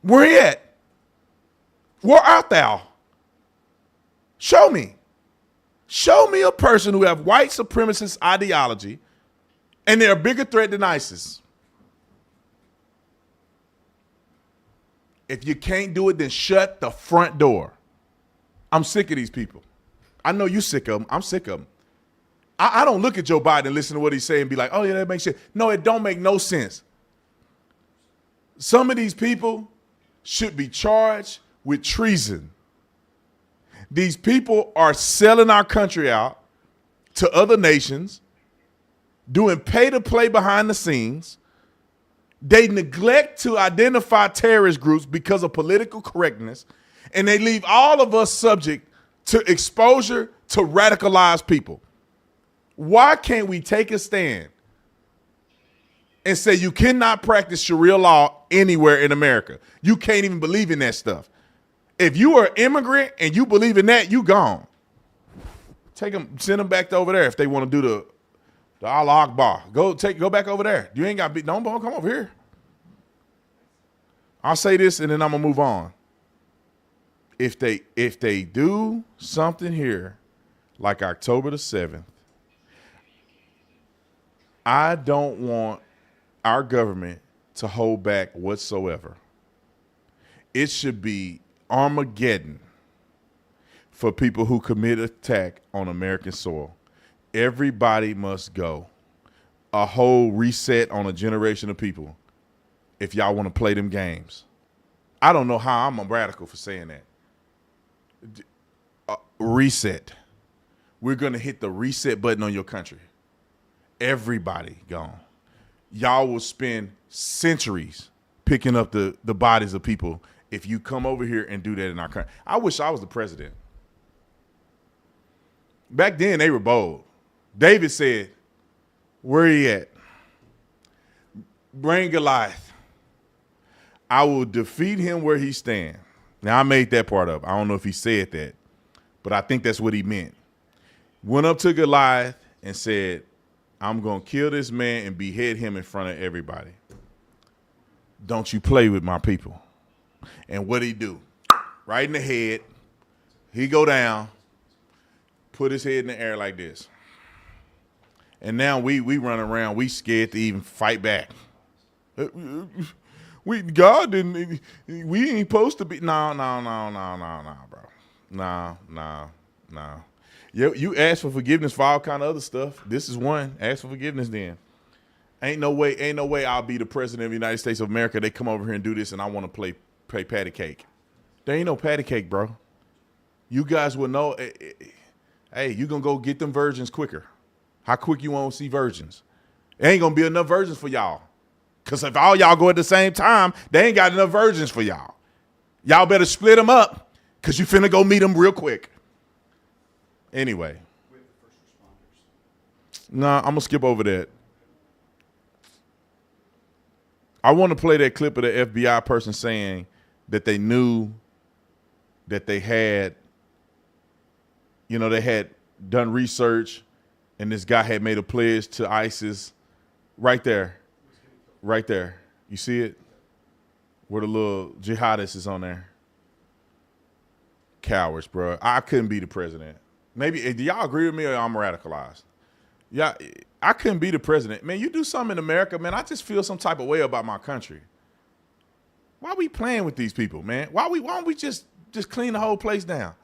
Where he at? Where art thou? Show me. Show me a person who have white supremacist ideology and they're a bigger threat than ISIS. If you can't do it, then shut the front door. I'm sick of these people. I know you sick of them. I'm sick of them. I don't look at Joe Biden and listen to what he's saying and be like, oh, yeah, that makes sense. No, it don't make no sense. Some of these people should be charged with treason. These people are selling our country out to other nations, doing pay-to-play behind the scenes. They neglect to identify terrorist groups because of political correctness, and they leave all of us subject to exposure to radicalized people. Why can't we take a stand and say you cannot practice Sharia law anywhere in America? You can't even believe in that stuff. If you are an immigrant and you believe in that, you gone. Take them, send them back to over there if they want to do the Allah Akbar. Go back over there. You ain't got to be, don't come over here. I'll say this and then I'm gonna move on. If they do something here like October the 7th, I don't want our government to hold back whatsoever. It should be Armageddon for people who commit attack on American soil. Everybody must go. A whole reset on a generation of people if y'all want to play them games. I don't know how I'm a radical for saying that. Reset. We're going to hit the reset button on your country. Everybody gone. Y'all will spend centuries picking up the bodies of people if you come over here and do that in our country. I wish I was the president. Back then, they were bold. David said, where he at? Bring Goliath. I will defeat him where he stand. Now, I made that part up. I don't know if he said that, but I think that's what he meant. Went up to Goliath and said, I'm going to kill this man and behead him in front of everybody. Don't you play with my people. And what'd he do? Right in the head. He go down, put his head in the air like this. And now we run around, we scared to even fight back. God didn't, we ain't supposed to be, no, bro. No. You ask for forgiveness for all kind of other stuff. This is one. Ask for forgiveness then. Ain't no way I'll be the president of the United States of America. They come over here and do this and I want to play patty cake. There ain't no patty cake, bro. You guys will know, hey, you going to go get them virgins quicker. How quick you want to see virgins? There ain't going to be enough virgins for y'all. Because if all y'all go at the same time, they ain't got enough virgins for y'all. Y'all better split them up because you finna go meet them real quick. Anyway. Nah, I'm going to skip over that. I want to play that clip of the FBI person saying that they knew that they had, they had done research and this guy had made a pledge to ISIS right there. Right there. You see it? Where the little jihadist is on there. Cowards, bro. I couldn't be the president. Maybe, do y'all agree with me or I'm radicalized? Yeah, I couldn't be the president. Man, you do something in America, man, I just feel some type of way about my country. Why are we playing with these people, man? Why don't we just clean the whole place down?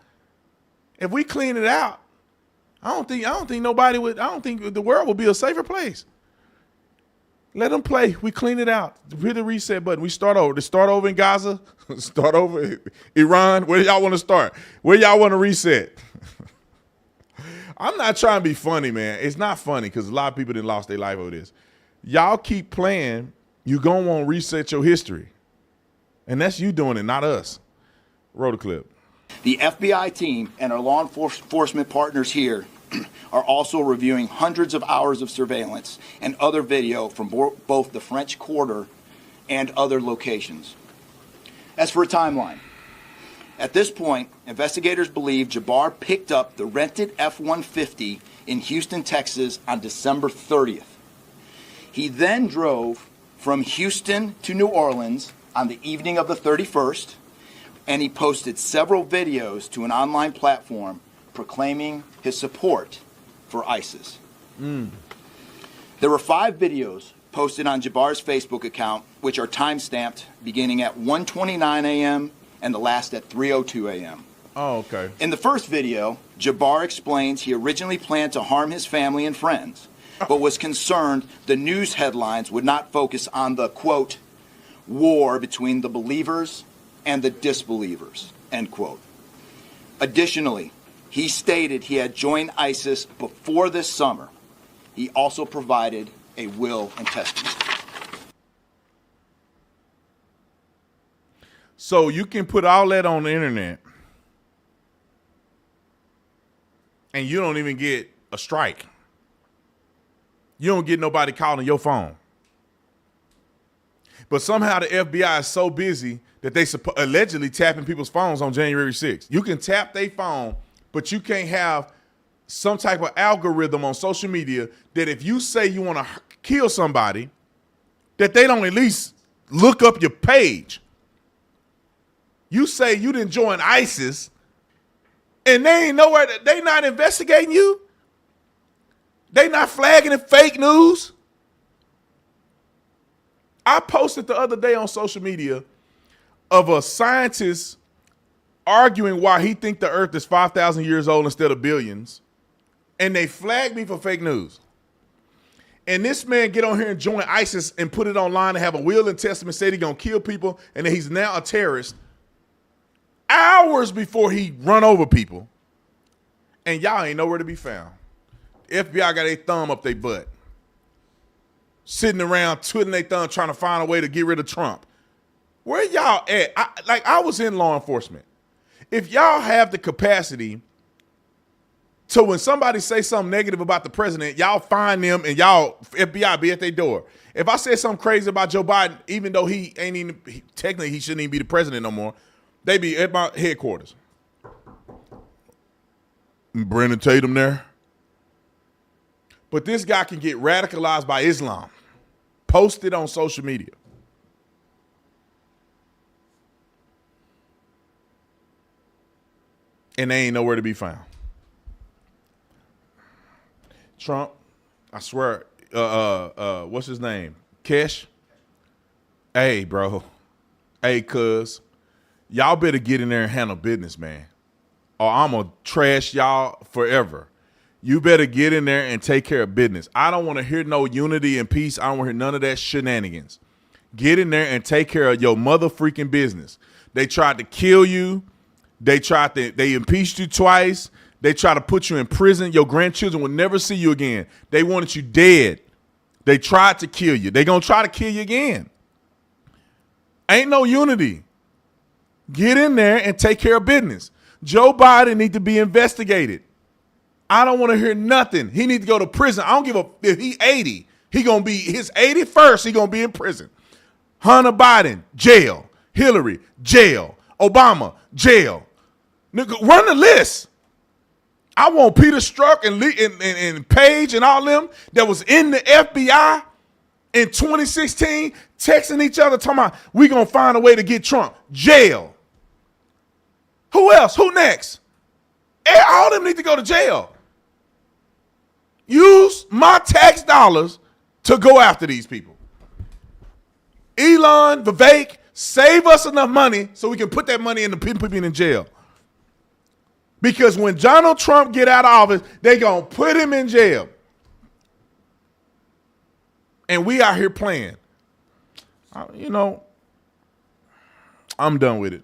If we clean it out, I don't think the world will be a safer place. Let them play. We clean it out. Hit the reset button. We start over. Start over in Gaza. Start over Iran. Where y'all want to start? Where y'all want to reset? I'm not trying to be funny, man. It's not funny because a lot of people done lost their life over this. Y'all keep playing, you're going to want to reset your history. And that's you doing it, not us. Roll the clip. The FBI team and our law enforcement partners here are also reviewing hundreds of hours of surveillance and other video from both the French Quarter and other locations. As for a timeline, at this point, investigators believe Jabbar picked up the rented F-150 in Houston, Texas on December 30th. He then drove from Houston to New Orleans on the evening of the 31st, and he posted several videos to an online platform proclaiming his support for ISIS. There were 5 videos posted on Jabbar's Facebook account, which are time-stamped beginning at 1:29 a.m. and the last at 3:02 a.m. Oh, okay. In the first video, Jabbar explains he originally planned to harm his family and friends, but was concerned the news headlines would not focus on the, quote, war between the believers and the disbelievers, end quote. Additionally, he stated he had joined ISIS before this summer. He also provided a will and testament. So you can put all that on the internet and you don't even get a strike. You don't get nobody calling your phone. But somehow the FBI is so busy that they allegedly tapping people's phones on January 6th. You can tap their phone, but you can't have some type of algorithm on social media that if you say you want to kill somebody, that they don't at least look up your page. You say you didn't join ISIS, and they ain't nowhere. They not investigating you. They not flagging it fake news. I posted the other day on social media of a scientist arguing why he think the earth is 5,000 years old instead of billions. And they flagged me for fake news. And this man get on here and join ISIS and put it online and have a will and testament, said he's going to kill people and that he's now a terrorist hours before he run over people. And y'all ain't nowhere to be found. The FBI got a thumb up their butt. Sitting around twiddling their thumb trying to find a way to get rid of Trump. Where y'all at? I was in law enforcement. If y'all have the capacity to when somebody say something negative about the president, y'all find them and y'all FBI be at their door. If I said something crazy about Joe Biden, even though he ain't even, technically he shouldn't even be the president no more, they be at my headquarters. Brennan Tatum there. But this guy can get radicalized by Islam. Posted on social media. And they ain't nowhere to be found. Trump, I swear, what's his name? Kesh? Hey, bro. Hey, cuz. Y'all better get in there and handle business, man. Or I'm going to trash y'all forever. You better get in there and take care of business. I don't want to hear no unity and peace. I don't want to hear none of that shenanigans. Get in there and take care of your mother freaking business. They tried to kill you. They impeached you twice. They tried to put you in prison. Your grandchildren will never see you again. They wanted you dead. They tried to kill you. They gonna try to kill you again. Ain't no unity. Get in there and take care of business. Joe Biden need to be investigated. I don't want to hear nothing. He need to go to prison. I don't give a if he 80. He gonna be his 81st. He gonna be in prison. Hunter Biden, jail. Hillary, jail. Obama, jail. Nigga, run the list. I want Peter Strzok and Page and all them that was in the FBI in 2016 texting each other talking about we gonna find a way to get Trump. Jail. Who else? Who next? All of them need to go to jail. Use my tax dollars to go after these people. Elon, Vivek, save us enough money so we can put that money in the people in jail. Because when Donald Trump get out of office, they going to put him in jail. And we out here playing. I'm done with it.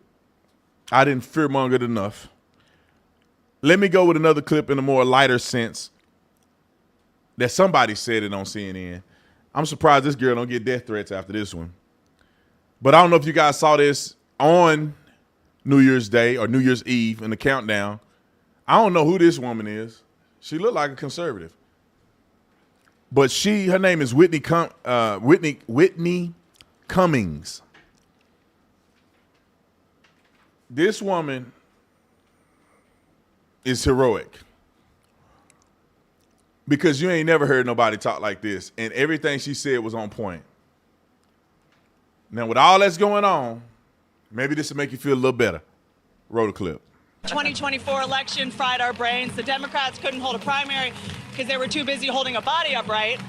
I didn't fearmonger it enough. Let me go with another clip in a more lighter sense that somebody said it on CNN. I'm surprised this girl don't get death threats after this one. But I don't know if you guys saw this on New Year's Day or New Year's Eve in the countdown. I don't know who this woman is. She looked like a conservative. But her name is Whitney Cummings. This woman is heroic. Because you ain't never heard nobody talk like this. And everything she said was on point. Now, with all that's going on, maybe this will make you feel a little better. Roll the clip. 2024 election fried our brains. The Democrats couldn't hold a primary because they were too busy holding a body upright.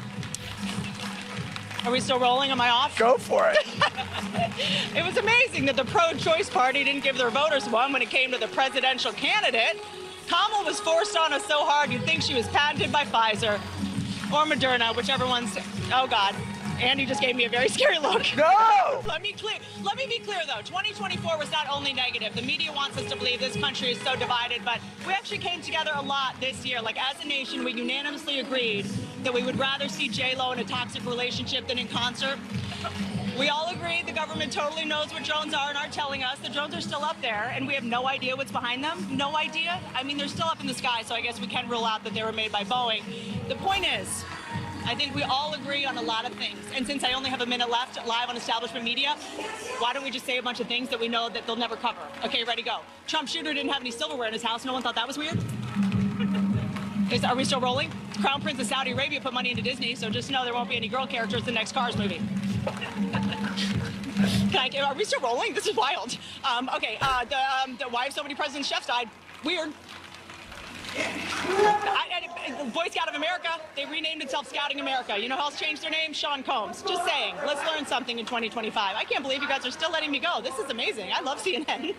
Are we still rolling? Am I off? Go for it. It was amazing that the pro-choice party didn't give their voters one when it came to the presidential candidate. Kamala was forced on us so hard you'd think she was patented by Pfizer or Moderna, whichever one's. Oh, God. Andy just gave me a very scary look. No! Let me be clear, though. 2024 was not only negative. The media wants us to believe this country is so divided, but we actually came together a lot this year. Like, as a nation, we unanimously agreed that we would rather see J-Lo in a toxic relationship than in concert. We all agreed the government totally knows what drones are and aren't telling us. The drones are still up there, and we have no idea what's behind them. No idea. I mean, they're still up in the sky, so I guess we can rule out that they were made by Boeing. The point is, I think we all agree on a lot of things. And since I only have a minute left live on establishment media, why don't we just say a bunch of things that we know that they'll never cover? Okay, ready, go. Trump shooter didn't have any silverware in his house. No one thought that was weird? Are we still rolling? Crown Prince of Saudi Arabia put money into Disney, so just know there won't be any girl characters in the next Cars movie. Are we still rolling? This is wild. Why have so many presidents' chefs died? Weird. Boy Scout of America, they renamed itself Scouting America. You know who else changed their name? Sean Combs. Just saying. Let's learn something in 2025. I can't believe you guys are still letting me go. This is amazing. I love CNN.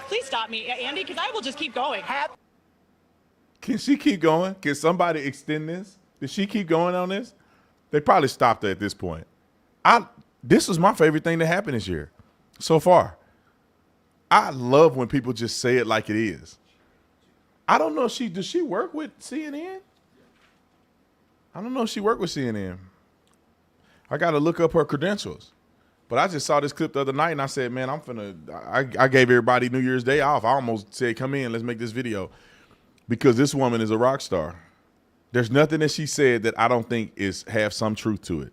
Please stop me, Andy, because I will just keep going. Can she keep going? Can somebody extend this? Did she keep going on this? They probably stopped her at this point. This was my favorite thing that happened this year so far. I love when people just say it like it is. I don't know if does she work with CNN? I don't know if she worked with CNN. I got to look up her credentials. But I just saw this clip the other night and I said, man, I gave everybody New Year's Day off. I almost said, come in, let's make this video. Because this woman is a rock star. There's nothing that she said that I don't think have some truth to it.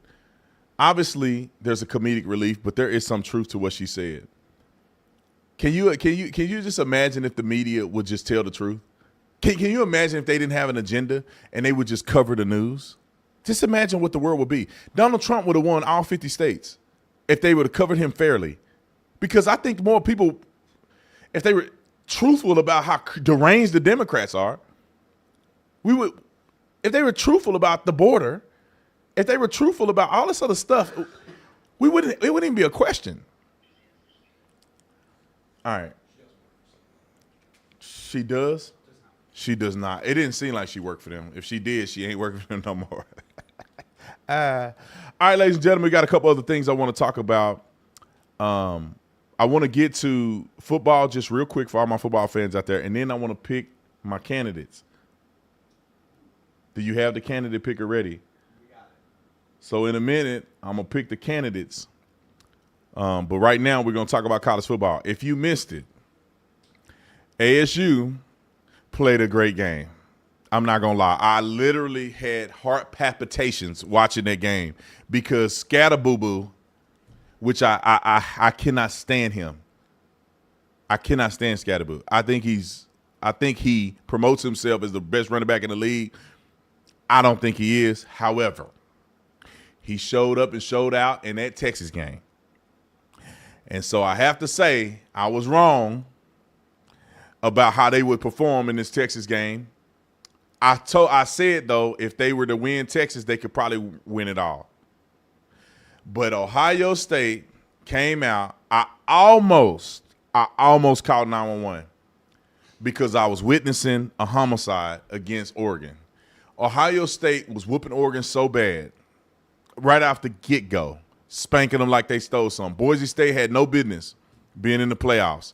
Obviously, there's a comedic relief, but there is some truth to what she said. Can you just imagine if the media would just tell the truth? Can you imagine if they didn't have an agenda and they would just cover the news? Just imagine what the world would be. Donald Trump would have won all 50 states if they would have covered him fairly. Because I think more people, if they were truthful about how deranged the Democrats are, if they were truthful about the border, if they were truthful about all this other stuff, it wouldn't even be a question. All right. She does? She does not. It didn't seem like she worked for them. If she did, she ain't working for them no more. All right, ladies and gentlemen, we got a couple other things I want to talk about. I want to get to football just real quick for all my football fans out there, and then I want to pick my candidates. Do you have the candidate picker ready? So in a minute, I'm going to pick the candidates. But right now, we're going to talk about college football. If you missed it, ASU played a great game. I'm not going to lie. I literally had heart palpitations watching that game because Scatterboo, which I cannot stand him. I cannot stand Scatterboo. I think he promotes himself as the best running back in the league. I don't think he is. However, he showed up and showed out in that Texas game. And so I have to say I was wrong about how they would perform in this Texas game. I said, though, if they were to win Texas, they could probably win it all. But Ohio State came out. I almost called 911 because I was witnessing a homicide against Oregon. Ohio State was whooping Oregon so bad right off the get-go, spanking them like they stole something. Boise State had no business being in the playoffs.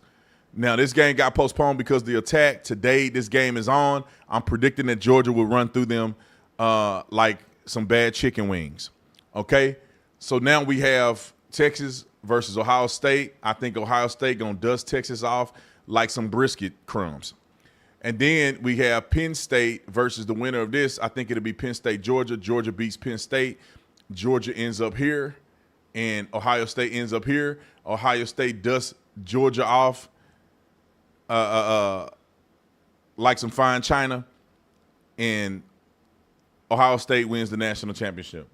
Now, this game got postponed because of the attack. Today, this game is on. I'm predicting that Georgia will run through them like some bad chicken wings. Okay? So now we have Texas versus Ohio State. I think Ohio State going to dust Texas off like some brisket crumbs. And then we have Penn State versus the winner of this. I think it'll be Penn State, Georgia. Georgia beats Penn State. Georgia ends up here, and Ohio State ends up here. Ohio State dusts Georgia off like some fine china, and Ohio State wins the national championship.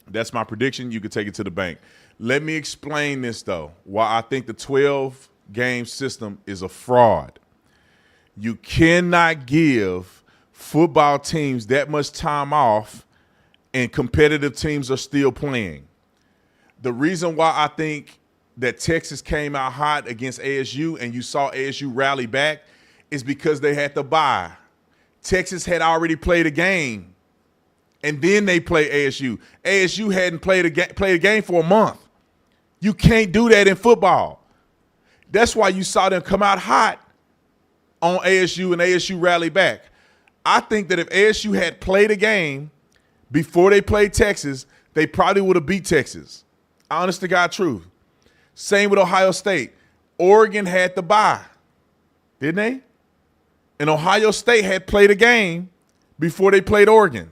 That's my prediction. You can take it to the bank. Let me explain this, though, why I think the 12-game system is a fraud. You cannot give football teams that much time off and competitive teams are still playing. The reason why I think that Texas came out hot against ASU and you saw ASU rally back is because they had to bye. Texas had already played a game, and then they played ASU. ASU hadn't played a game for a month. You can't do that in football. That's why you saw them come out hot on ASU and ASU rally back. I think that if ASU had played a game before they played Texas, they probably would have beat Texas. Honest to God truth. Same with Ohio State. Oregon had the bye, didn't they? And Ohio State had played a game before they played Oregon.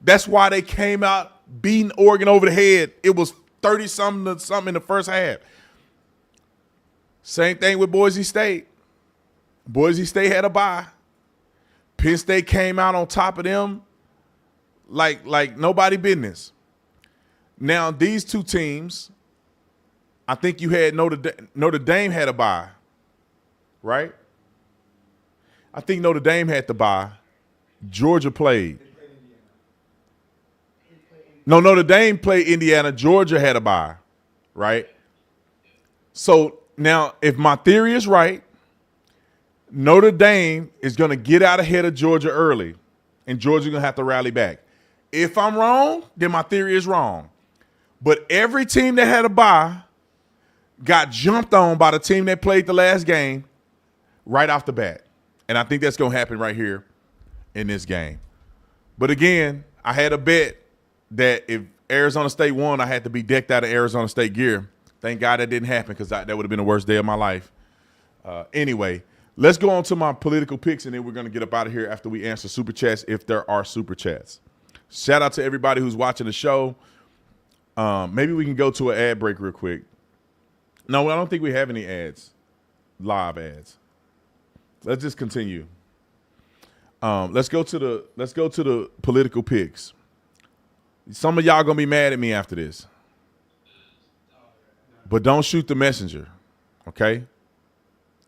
That's why they came out beating Oregon over the head. It was 30-something to something in the first half. Same thing with Boise State. Boise State had a bye. Penn State came out on top of them like nobody business. Now, these two teams, I think you had Notre Dame had a bye, right? I think Notre Dame had the bye. Georgia played. No, Notre Dame played Indiana. Georgia had a bye, right? So now, if my theory is right, Notre Dame is going to get out ahead of Georgia early, and Georgia's going to have to rally back. If I'm wrong, then my theory is wrong. But every team that had a bye got jumped on by the team that played the last game right off the bat. And I think that's going to happen right here in this game. But again, I had a bet that if Arizona State won, I had to be decked out of Arizona State gear. Thank God that didn't happen because that would have been the worst day of my life. Anyway, let's go on to my political picks, and then we're going to get up out of here after we answer Super Chats if there are Super Chats. Shout out to everybody who's watching the show. Maybe we can go to an ad break real quick. No, I don't think we have any ads, live ads. Let's just continue. Let's go to the political picks. Some of y'all gonna be mad at me after this, but don't shoot the messenger, okay?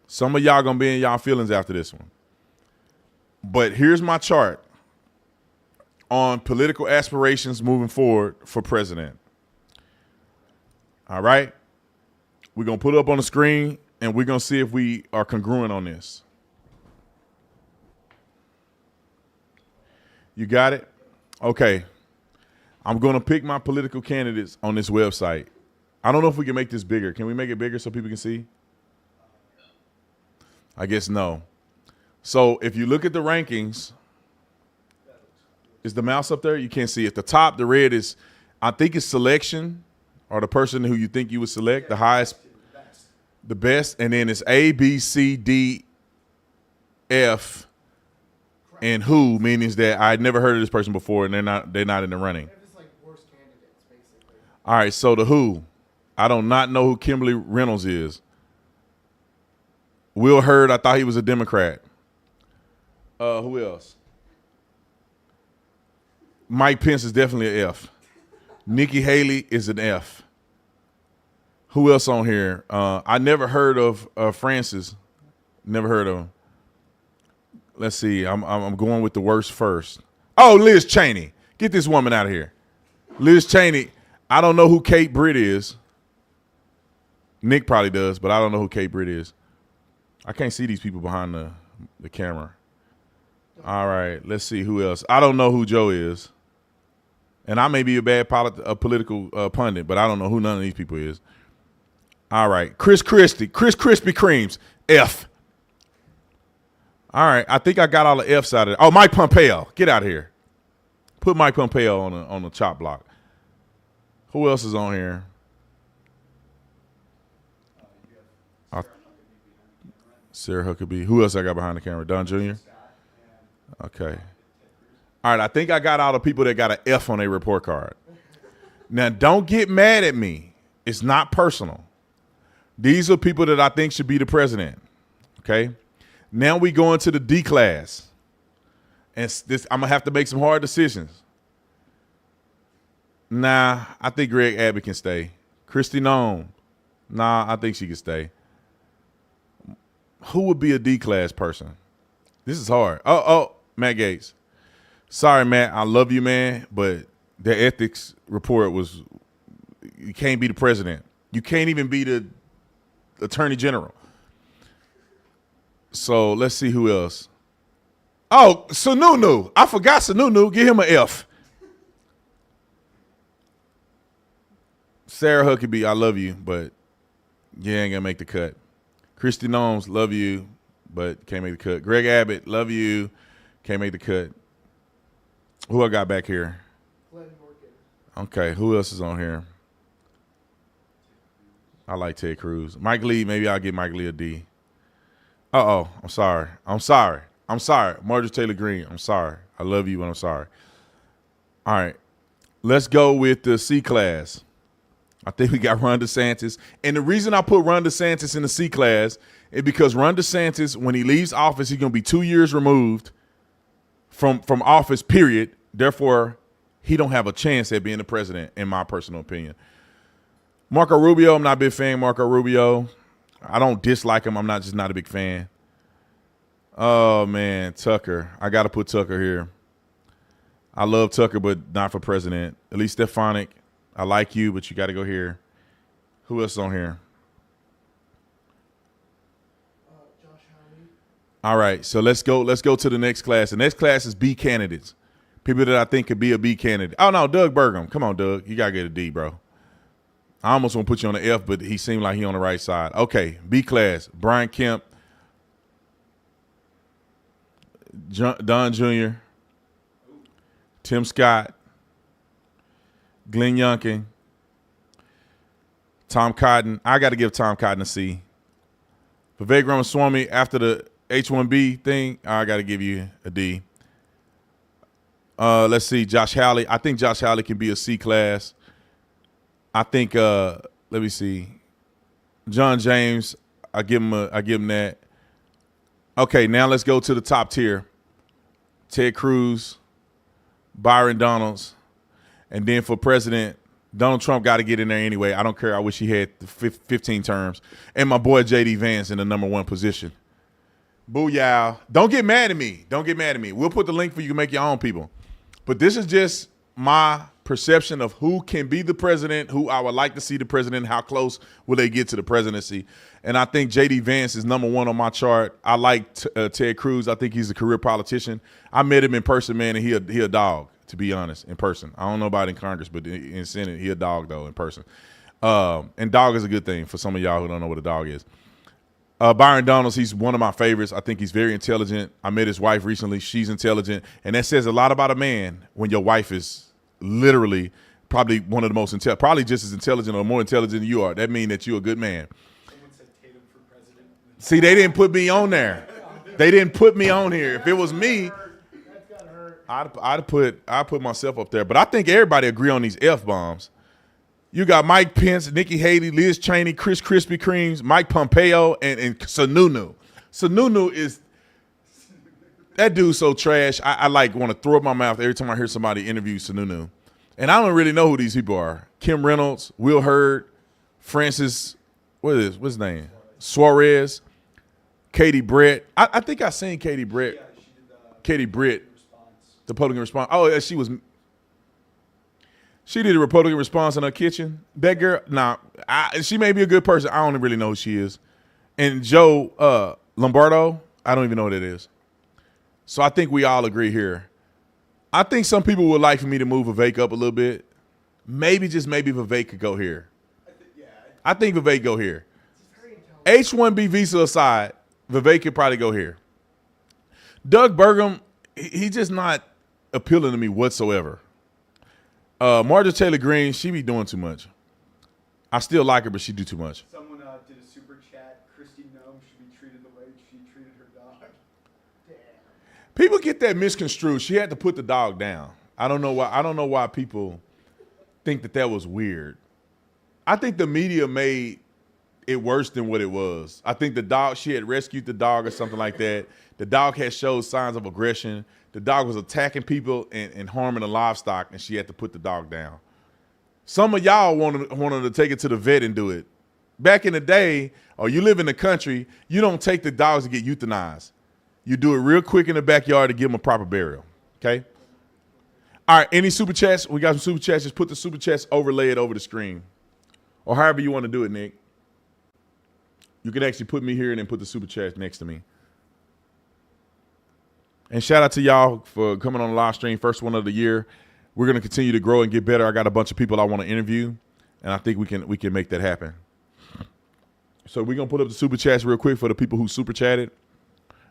Some of y'all gonna be in y'all feelings after this one. But here's my chart on political aspirations moving forward for president. All right? We're going to put it up on the screen, and we're going to see if we are congruent on this. You got it? Okay. I'm going to pick my political candidates on this website. I don't know if we can make this bigger. Can we make it bigger so people can see? I guess no. So if you look at the rankings, is the mouse up there? You can't see. At the top, the red is, I think it's selection, or the person who you think you would select, the highest, the best, and then it's A, B, C, D, F, and who, meaning that I'd never heard of this person before, and they're not in the running. It's like worst candidates, basically. All right, so the who, I do not know who Kimberly Reynolds is. Will Hurd, I thought he was a Democrat. Who else? Mike Pence is definitely an F. Nikki Haley is an F. Who else on here? I never heard of Francis. Never heard of him. Let's see. I'm going with the worst first. Oh, Liz Cheney. Get this woman out of here. Liz Cheney. I don't know who Kate Britt is. Nick probably does, but I don't know who Kate Britt is. I can't see these people behind the camera. All right, let's see who else. I don't know who Joe is. And I may be a bad political pundit, but I don't know who none of these people is. All right, Chris Christie. Chris Krispy Kremes, F. All right, I think I got all the F's out of it. Oh, Mike Pompeo. Get out of here. Put Mike Pompeo on the chop block. Who else is on here? Sarah Huckabee. Who else I got behind the camera? Don Jr.? Okay. All right, I think I got all the people that got an F on their report card. Now, don't get mad at me. It's not personal. These are people that I think should be the president. Okay? Now we go into the D class. And I'm going to have to make some hard decisions. Nah, I think Greg Abbott can stay. Kristi Noem. Nah, I think she can stay. Who would be a D class person? This is hard. Oh, Matt Gaetz. Sorry, Matt. I love you, man, but the ethics report was, you can't be the president. You can't even be the attorney general. So let's see who else. Oh, Sununu. I forgot Sununu. Give him an F. Sarah Huckabee, I love you, but you ain't going to make the cut. Kristi Noem, love you, but can't make the cut. Greg Abbott, love you, can't make the cut. Who I got back here? Okay, who else is on here? I like Ted Cruz. Mike Lee, maybe I'll give Mike Lee a D. I'm sorry. Marjorie Taylor Greene, I'm sorry. I love you, but I'm sorry. All right, let's go with the C class. I think we got Ron DeSantis. And the reason I put Ron DeSantis in the C class is because Ron DeSantis, when he leaves office, he's going to be 2 years removed from office, period. Therefore, he don't have a chance at being the president, in my personal opinion. Marco Rubio, I'm not a big fan of Marco Rubio. I don't dislike him. I'm just not a big fan. Oh, man, Tucker. I got to put Tucker here. I love Tucker, but not for president. At least Stefanik. I like you, but you got to go here. Who else is on here? All right, so let's go to the next class. The next class is B candidates. People that I think could be a B candidate. Oh, no, Doug Burgum. Come on, Doug. You got to get a D, bro. I almost want to put you on the F, but he seemed like he on the right side. Okay, B class. Brian Kemp. Don Jr. Tim Scott. Glenn Youngkin, Tom Cotton. I got to give Tom Cotton a C. Vivek Ramaswamy, after the H-1B thing, I got to give you a D. Let's see, Josh Hawley. I think Josh Hawley can be a C class. I think, let me see, John James, I give him that. Okay, now let's go to the top tier. Ted Cruz, Byron Donalds. And then for president, Donald Trump got to get in there anyway. I don't care. I wish he had 15 terms. And my boy J.D. Vance in the number one position. Booyah. Don't get mad at me. We'll put the link for you to make your own, people. But this is just my perception of who can be the president, who I would like to see the president, how close will they get to the presidency. And I think J.D. Vance is number one on my chart. I like Ted Cruz. I think he's a career politician. I met him in person, man, and he a dog. To be honest, in person. I don't know about in Congress, but in Senate, he a dog, though, in person. And dog is a good thing for some of y'all who don't know what a dog is. Byron Donalds, he's one of my favorites. I think he's very intelligent. I met his wife recently. She's intelligent. And that says a lot about a man when your wife is literally probably one of the most intelligent, probably just as intelligent or more intelligent than you are. That means that you're a good man. Someone said Tatum for president. See, they didn't put me on there. They didn't put me on here. If it was me, I'd put myself up there. But I think everybody agree on these F-bombs. You got Mike Pence, Nikki Haley, Liz Cheney, Chris Krispy Kremes, Mike Pompeo, and Sununu. Sununu is – that dude's so trash. I like want to throw up my mouth every time I hear somebody interview Sununu. And I don't really know who these people are. Kim Reynolds, Will Hurd, Francis – what's his name? Suarez, Katie Brett. I think I seen Katie Brett. Yeah, she did Katie Britt. The Republican response. Oh, yeah, she did a Republican response in her kitchen. That girl, she may be a good person. I don't really know who she is. And Joe Lombardo, I don't even know who that is. So I think we all agree here. I think some people would like for me to move Vivek up a little bit. Maybe, just maybe Vivek could go here. I think Vivek go here. H-1B visa aside, Vivek could probably go here. Doug Burgum, he's just not appealing to me whatsoever. Marjorie Taylor Greene, she be doing too much. I still like her, but she do too much. Someone did a super chat. Christy Nome should be treated the way she treated her dog. Damn. People get that misconstrued. She had to put the dog down. I don't know why people think that was weird. I think the media made it worse than what it was. I think she had rescued the dog or something like that. The dog had showed signs of aggression. The dog was attacking people and harming the livestock, and she had to put the dog down. Some of y'all wanted to take it to the vet and do it. Back in the day, or you live in the country, you don't take the dogs to get euthanized. You do it real quick in the backyard to give them a proper burial, okay? All right, any super chats? We got some super chats. Just put the super chats, overlay it over the screen. Or however you want to do it, Nick. You can actually put me here and then put the super chats next to me. And shout out to y'all for coming on the live stream, first one of the year. We're going to continue to grow and get better. I got a bunch of people I want to interview, and I think we can make that happen. So we're going to put up the super chats real quick for the people who super chatted,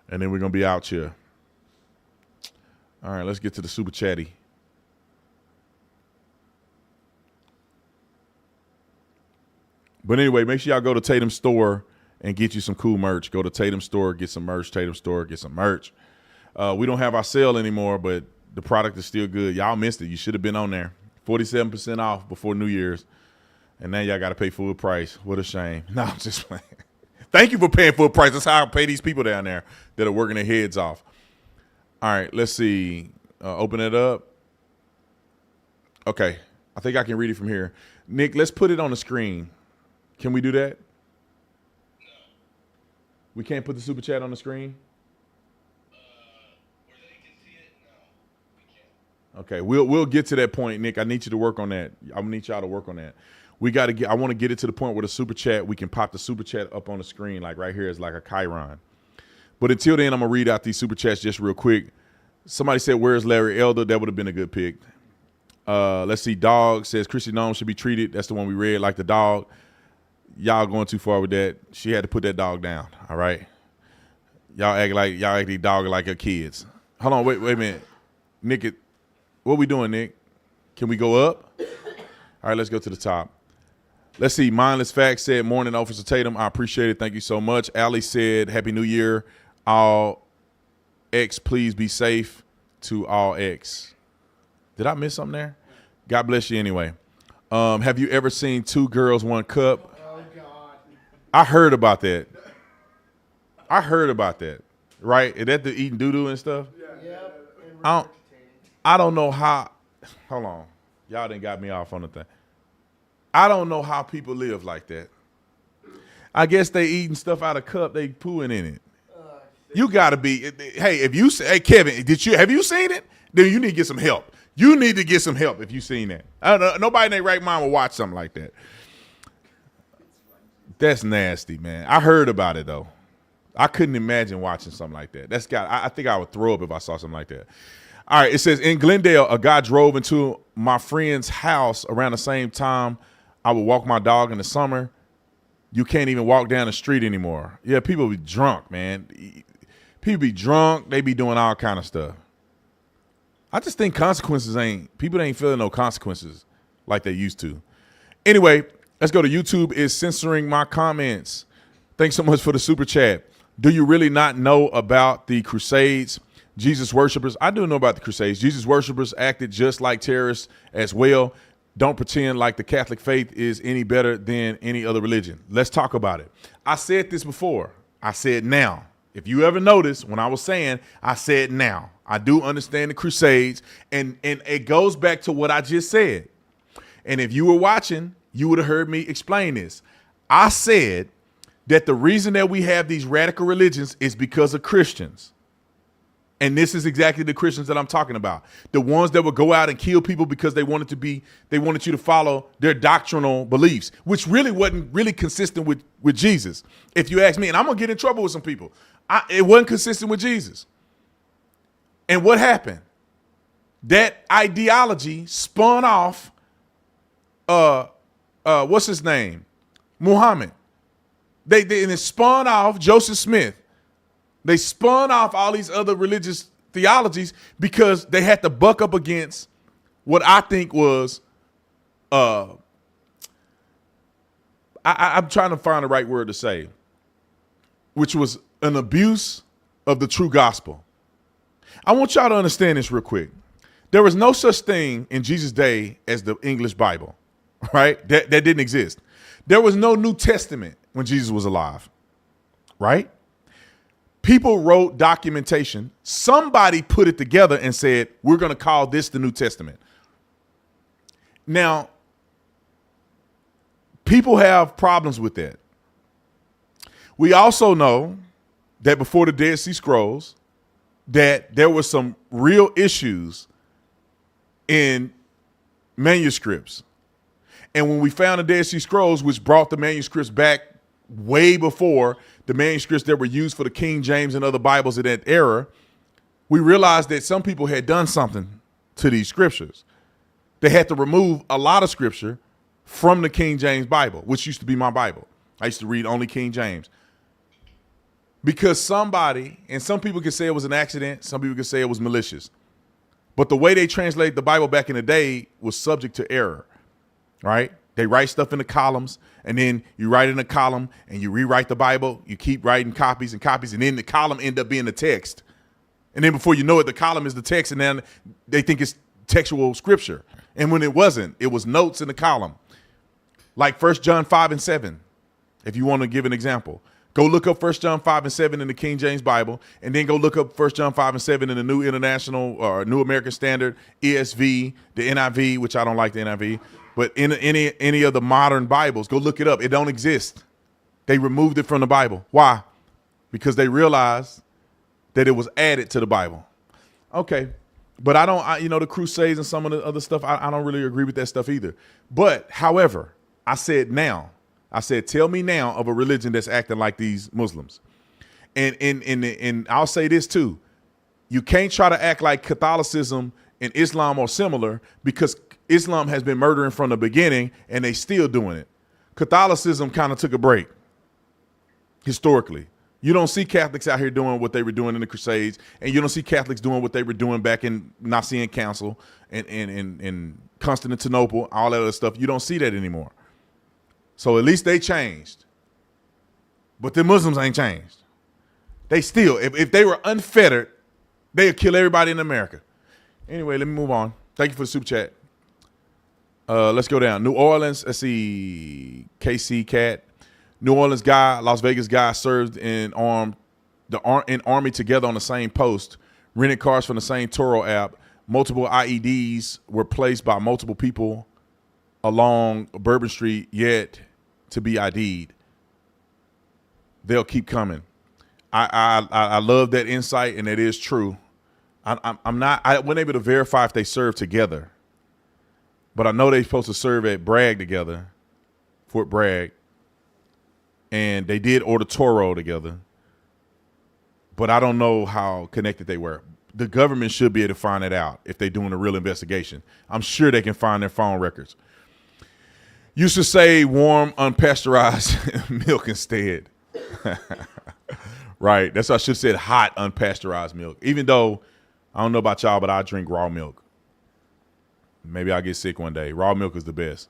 and then we're going to be out here. All right, let's get to the super chatty. But anyway, make sure y'all go to Tatum Store and get you some cool merch. Go to Tatum Store, get some merch. Tatum Store, get some merch. We don't have our sale anymore, but the product is still good. Y'all missed it. You should have been on there. 47% off before New Year's. And now y'all got to pay full price. What a shame. No, I'm just playing. Thank you for paying full price. That's how I pay these people down there that are working their heads off. All right, let's see. Open it up. Okay. I think I can read it from here. Nick, let's put it on the screen. Can we do that? No. We can't put the super chat on the screen? Where they can see it? No, we can't. Okay, we'll get to that point, Nick. I need you to work on that. I need y'all to work on that. I want to get it to the point where the super chat, we can pop the super chat up on the screen, like right here is like a chyron. But until then, I'm going to read out these super chats just real quick. Somebody said, where's Larry Elder? That would have been a good pick. Let's see. Dog says Christy Nome should be treated. That's the one we read, like the dog. Y'all going too far with that. She had to put that dog down. All right. Y'all act the dog like her kids. Hold on. Wait a minute. Nick, what we doing, Nick? Can we go up? All right, let's go to the top. Let's see. Mindless Facts said, morning, Officer Tatum. I appreciate it. Thank you so much. Allie said, Happy New Year. All X, please be safe to all X. Did I miss something there? God bless you anyway. Have you ever seen Two Girls, One Cup? Oh, God. I heard about that. Right? Is that the eating doo-doo and stuff? Yeah. I don't know how. Hold on. Y'all done got me off on the thing. I don't know how people live like that. I guess they eating stuff out of cup. They pooing in it. You got to be. Hey, Kevin, have you seen it? Then you need to get some help. You need to get some help if you seen that. I don't know. Nobody in their right mind will watch something like that. That's nasty, man. I heard about it though. I couldn't imagine watching something like that. I think I would throw up if I saw something like that. All right, it says in Glendale, a guy drove into my friend's house around the same time I would walk my dog in the summer. You can't even walk down the street anymore. Yeah, people be drunk, man. People be drunk. They be doing all kind of stuff. I just think people ain't feeling no consequences like they used to. Anyway, let's go to YouTube. Is censoring my comments. Thanks so much for the super chat. Do you really not know about the Crusades? Jesus worshipers. I do know about the Crusades. Jesus worshipers acted just like terrorists as well. Don't pretend like the Catholic faith is any better than any other religion. Let's talk about it. I said this before. I said now. If you ever noticed when I was saying, I said now. I do understand the Crusades, and it goes back to what I just said. And if you were watching, you would have heard me explain this. I said that the reason that we have these radical religions is because of Christians. And this is exactly the Christians that I'm talking about. The ones that would go out and kill people because they wanted you to follow their doctrinal beliefs, which really wasn't really consistent with Jesus. If you ask me, and I'm going to get in trouble with some people, it wasn't consistent with Jesus. And what happened? That ideology spun off, what's his name? Muhammad. And it spun off Joseph Smith. They spun off all these other religious theologies because they had to buck up against what I think was, I'm trying to find the right word to say, which was an abuse of the true gospel. I want y'all to understand this real quick. There was no such thing in Jesus' day as the English Bible, right? That didn't exist. There was no New Testament when Jesus was alive, right? People wrote documentation. Somebody put it together and said, we're going to call this the New Testament. Now, people have problems with that. We also know that before the Dead Sea Scrolls, that there were some real issues in manuscripts. And when we found the Dead Sea Scrolls, which brought the manuscripts back way before the manuscripts that were used for the King James and other Bibles in that era, we realized that some people had done something to these scriptures. They had to remove a lot of scripture from the King James Bible, which used to be my Bible. I used to read only King James. Because somebody, and some people could say it was an accident, some people could say it was malicious. But the way they translated the Bible back in the day was subject to error, right? They write stuff in the columns, and then you write in a column, and you rewrite the Bible. You keep writing copies and copies, and then the column end up being the text. And then before you know it, the column is the text, and then they think it's textual scripture. And when it wasn't, it was notes in the column. Like 1 John 5 and 7, if you want to give an example. Go look up 1 John 5 and 7 in the King James Bible, and then go look up 1 John 5 and 7 in the New International or New American Standard, ESV, the NIV, which I don't like the NIV, but in any of the modern Bibles, go look it up. It don't exist. They removed it from the Bible. Why? Because they realized that it was added to the Bible. Okay, but the Crusades and some of the other stuff, I don't really agree with that stuff either. But, however, I said, tell me now of a religion that's acting like these Muslims. And I'll say this too. You can't try to act like Catholicism and Islam are similar, because Islam has been murdering from the beginning and they still doing it. Catholicism kind of took a break historically. You don't see Catholics out here doing what they were doing in the Crusades, and you don't see Catholics doing what they were doing back in Nicene Council and Constantinople, all that other stuff. You don't see that anymore. So at least they changed. But the Muslims ain't changed. They still, if they were unfettered, they'd kill everybody in America. Anyway, let me move on. Thank you for the super chat. Let's go down. New Orleans, let's see, KC Cat. New Orleans guy, Las Vegas guy served in Army together on the same post, rented cars from the same Turo app. Multiple IEDs were placed by multiple people along Bourbon Street, yet to be ID'd. They'll keep coming. I love that insight, and it is true. I wasn't able to verify if they served together, but I know they're supposed to serve at Bragg together, Fort Bragg, and they did order Toro together, but I don't know how connected they were. The government should be able to find that out if they're doing a real investigation. I'm sure they can find their phone records. Used to say warm, unpasteurized milk instead. Right. That's what I should have said, hot, unpasteurized milk. Even though, I don't know about y'all, but I drink raw milk. Maybe I'll get sick one day. Raw milk is the best.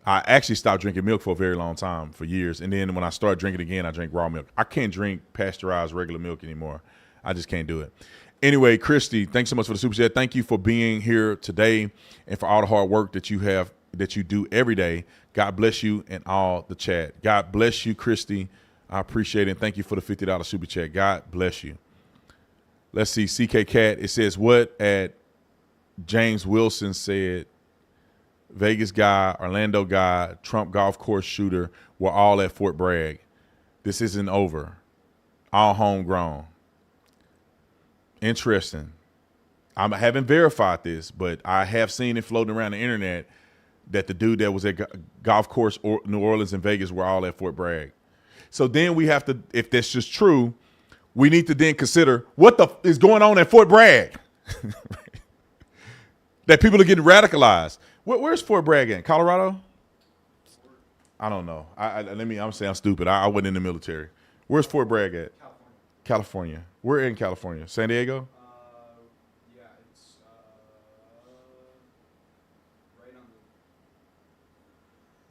I actually stopped drinking milk for a very long time, for years. And then when I started drinking again, I drank raw milk. I can't drink pasteurized regular milk anymore. I just can't do it. Anyway, Christy, thanks so much for the super chat. Thank you for being here today and for all the hard work that you do every day. God bless you and all the chat. God bless you, Christy. I appreciate it. And thank you for the $50 super chat. God bless you. Let's see. CK Cat. It says, what at James Wilson said, Vegas guy, Orlando guy, Trump golf course shooter were all at Fort Bragg. This isn't over. All homegrown. Interesting. I haven't verified this, but I have seen it floating around the internet that the dude that was at golf course or New Orleans and Vegas were all at Fort Bragg. So then we have to, if that's just true, we need to then consider what the is going on at Fort Bragg. That people are getting radicalized. Where's Fort Bragg in? Colorado? I don't know. I'm saying I'm stupid. I wasn't in the military. Where's Fort Bragg at? California. We're in California. San Diego? Yeah, it's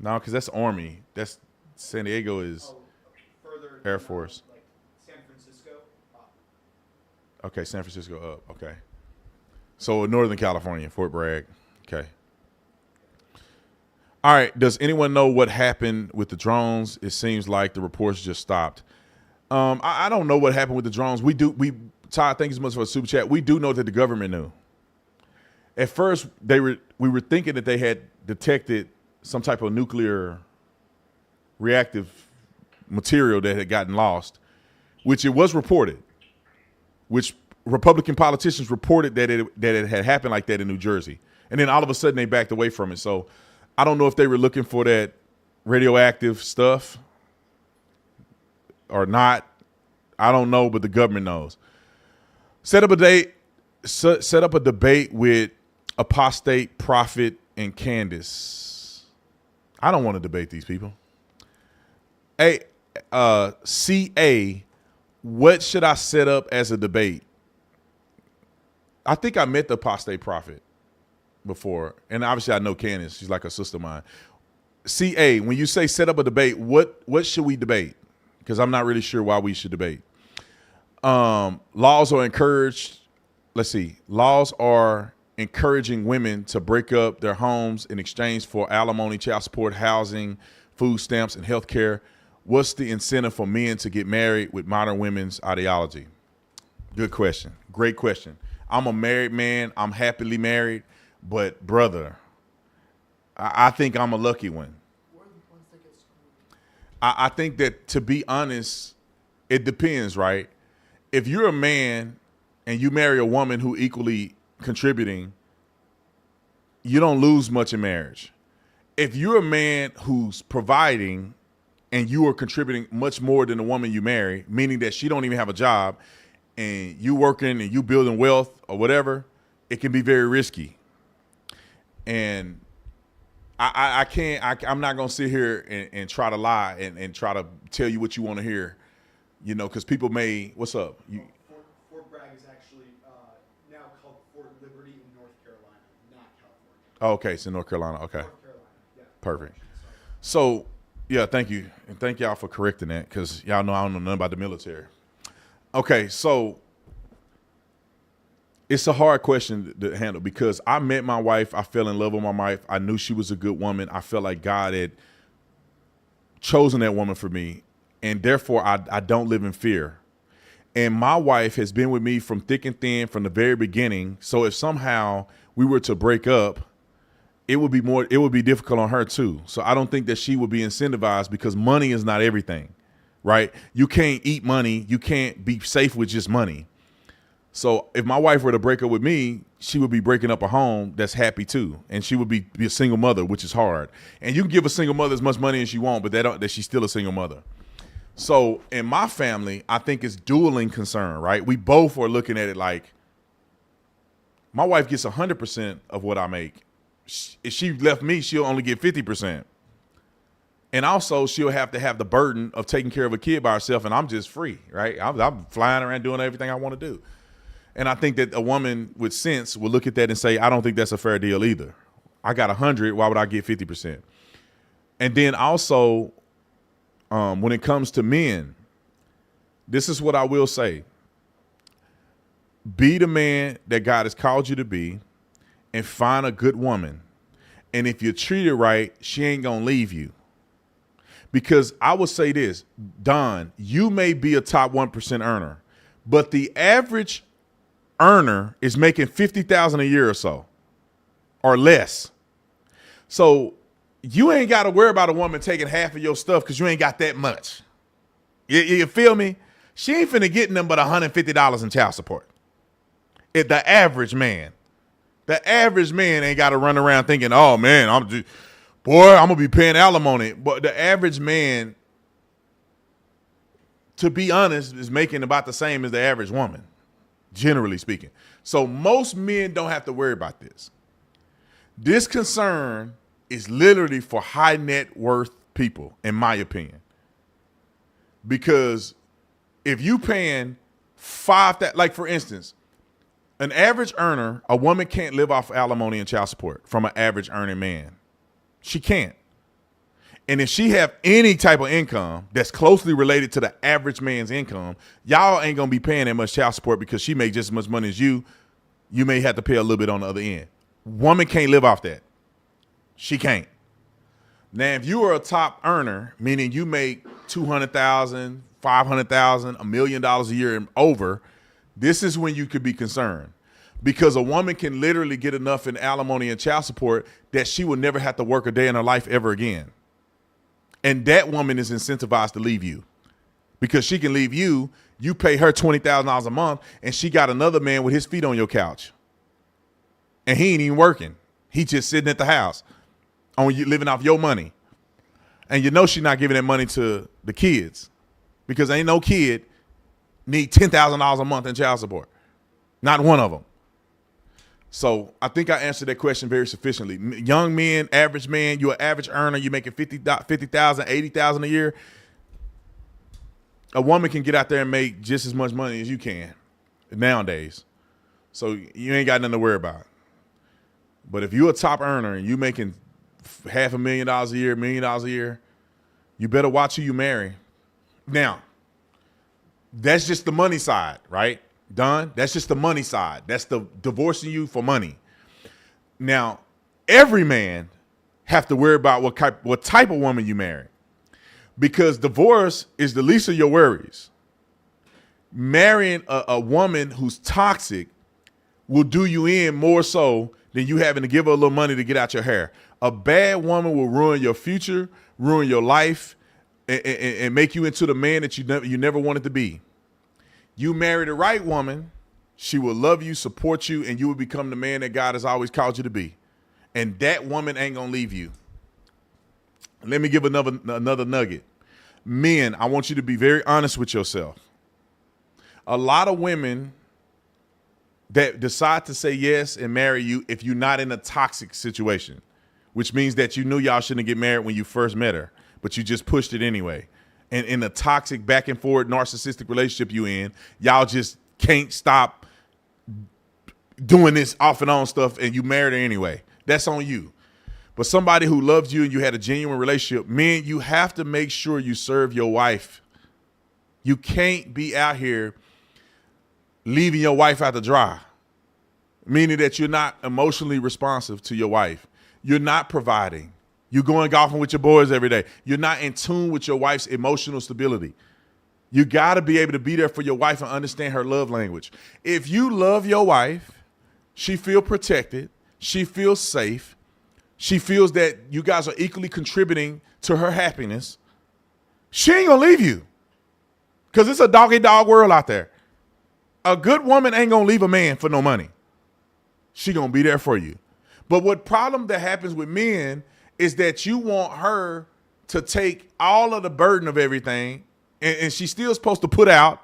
No, because that's Army. That's San Diego is Further Air Force. like San Francisco. Okay, San Francisco up. Okay. So Northern California, Fort Bragg. Okay. All right. Does anyone know what happened with the drones? It seems like the reports just stopped. I don't know what happened with the drones. Todd, thank you so much for the super chat. We do know that the government knew. At first, we were thinking that they had detected some type of nuclear reactive material that had gotten lost, which it was reported, which Republican politicians reported that it had happened like that in New Jersey. And then all of a sudden they backed away from it. So I don't know if they were looking for that radioactive stuff or not. I don't know, but the government knows. Set up a debate with Apostate, Prophet, and Candace. I don't want to debate these people. Hey, CA, what should I set up as a debate? I think I met the Apostate Prophet before, and obviously I know Candace. She's like a sister of mine. CA, when you say set up a debate, what should we debate? Because I'm not really sure why we should debate. Laws are encouraged. Let's see. Laws are encouraging women to break up their homes in exchange for alimony, child support, housing, food stamps, and health care. What's the incentive for men to get married with modern women's ideology? Good question. Great question. I'm a married man. I'm happily married. But, brother, I think I'm a lucky one. I think that, to be honest, it depends, right? If you're a man and you marry a woman who equally contributing, you don't lose much in marriage. If you're a man who's providing and you are contributing much more than the woman you marry, meaning that she don't even have a job and you working and you building wealth or whatever, it can be very risky. And I'm not going to sit here and try to lie and try to tell you what you want to hear, you know, because people may, what's up? Fort Bragg is actually now called Fort Liberty in North Carolina, not California. Oh, okay, it's in North Carolina. Okay. North Carolina, yeah. Perfect. So, yeah, thank you. And thank y'all for correcting that, because y'all know I don't know nothing about the military. Okay, so it's a hard question to handle because I met my wife. I fell in love with my wife. I knew she was a good woman. I felt like God had chosen that woman for me, and therefore I don't live in fear. And my wife has been with me from thick and thin from the very beginning. So if somehow we were to break up, it would be difficult on her too. So I don't think that she would be incentivized because money is not everything, right? You can't eat money. You can't be safe with just money. So if my wife were to break up with me, she would be breaking up a home that's happy too. And she would be a single mother, which is hard. And you can give a single mother as much money as you want, but that she's still a single mother. So in my family, I think it's dueling concern, right? We both are looking at it like my wife gets 100% of what I make. If she left me, she'll only get 50%. And also she'll have to have the burden of taking care of a kid by herself. And I'm just free, right? I'm flying around doing everything I want to do. And I think that a woman with sense will look at that and say, I don't think that's a fair deal either. I got 100. Why would I get 50%? And then also, when it comes to men, this is what I will say. Be the man that God has called you to be and find a good woman. And if you treat her right, she ain't going to leave you. Because I will say this, Don, you may be a top 1% earner, but the average earner is making $50,000 a year or so or less. So you ain't got to worry about a woman taking half of your stuff because you ain't got that much. You feel me? She ain't finna get nothing but $150 in child support. The average man ain't got to run around thinking, oh man, I'm gonna be paying alimony. But the average man, to be honest, is making about the same as the average woman, generally speaking. So most men don't have to worry about this. This concern is literally for high net worth people, in my opinion. Because if you paying like for instance, an average earner, a woman can't live off alimony and child support from an average earning man. She can't. And if she have any type of income that's closely related to the average man's income, y'all ain't gonna be paying that much child support because she make just as much money as you. You may have to pay a little bit on the other end. Woman can't live off that. She can't. Now, if you are a top earner, meaning you make $200,000, $500,000, $1 million a year and over, this is when you could be concerned. Because a woman can literally get enough in alimony and child support that she will never have to work a day in her life ever again. And that woman is incentivized to leave you because she can leave you. You pay her $20,000 a month and she got another man with his feet on your couch. And he ain't even working. He just sitting at the house on you, living off your money. And you know she's not giving that money to the kids because ain't no kid need $10,000 a month in child support. Not one of them. So I think I answered that question very sufficiently. Young men, average man, you're an average earner, you're making $50,000, $80,000 a year. A woman can get out there and make just as much money as you can nowadays. So you ain't got nothing to worry about. But if you're a top earner and you're making $500,000 a year, $1 million a year, you better watch who you marry. Now, that's just the money side, right? Done. That's just the money side. That's the divorcing you for money. Now, every man have to worry about what type of woman you marry, because divorce is the least of your worries. Marrying a woman who's toxic will do you in more so than you having to give her a little money to get out your hair. A bad woman will ruin your future, ruin your life, and make you into the man that you never wanted to be. You marry the right woman, she will love you, support you, and you will become the man that God has always called you to be. And that woman ain't gonna leave you. Let me give another nugget. Men, I want you to be very honest with yourself. A lot of women that decide to say yes and marry you if you're not in a toxic situation, which means that you knew y'all shouldn't get married when you first met her, but you just pushed it anyway. And in a toxic back and forth narcissistic relationship you in, y'all just can't stop doing this off and on stuff and you married her anyway. That's on you. But somebody who loves you and you had a genuine relationship, men, you have to make sure you serve your wife. You can't be out here leaving your wife out to dry, meaning that you're not emotionally responsive to your wife. You're not providing. You're going golfing with your boys every day. You're not in tune with your wife's emotional stability. You got to be able to be there for your wife and understand her love language. If you love your wife, she feels protected, she feels safe, she feels that you guys are equally contributing to her happiness, she ain't going to leave you because it's a dog-eat-dog world out there. A good woman ain't going to leave a man for no money. She going to be there for you. But what problem that happens with men is that you want her to take all of the burden of everything, and she's still supposed to put out,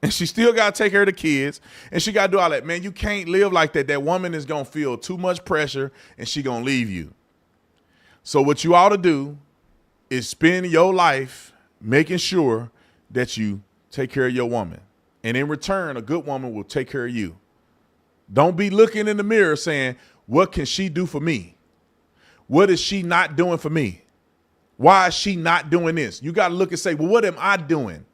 and she still got to take care of the kids, and she got to do all that. Man, you can't live like that. That woman is going to feel too much pressure, and she going to leave you. So what you ought to do is spend your life making sure that you take care of your woman. And in return, a good woman will take care of you. Don't be looking in the mirror saying, what can she do for me? What is she not doing for me? Why is she not doing this? You got to look and say, well, what am I doing?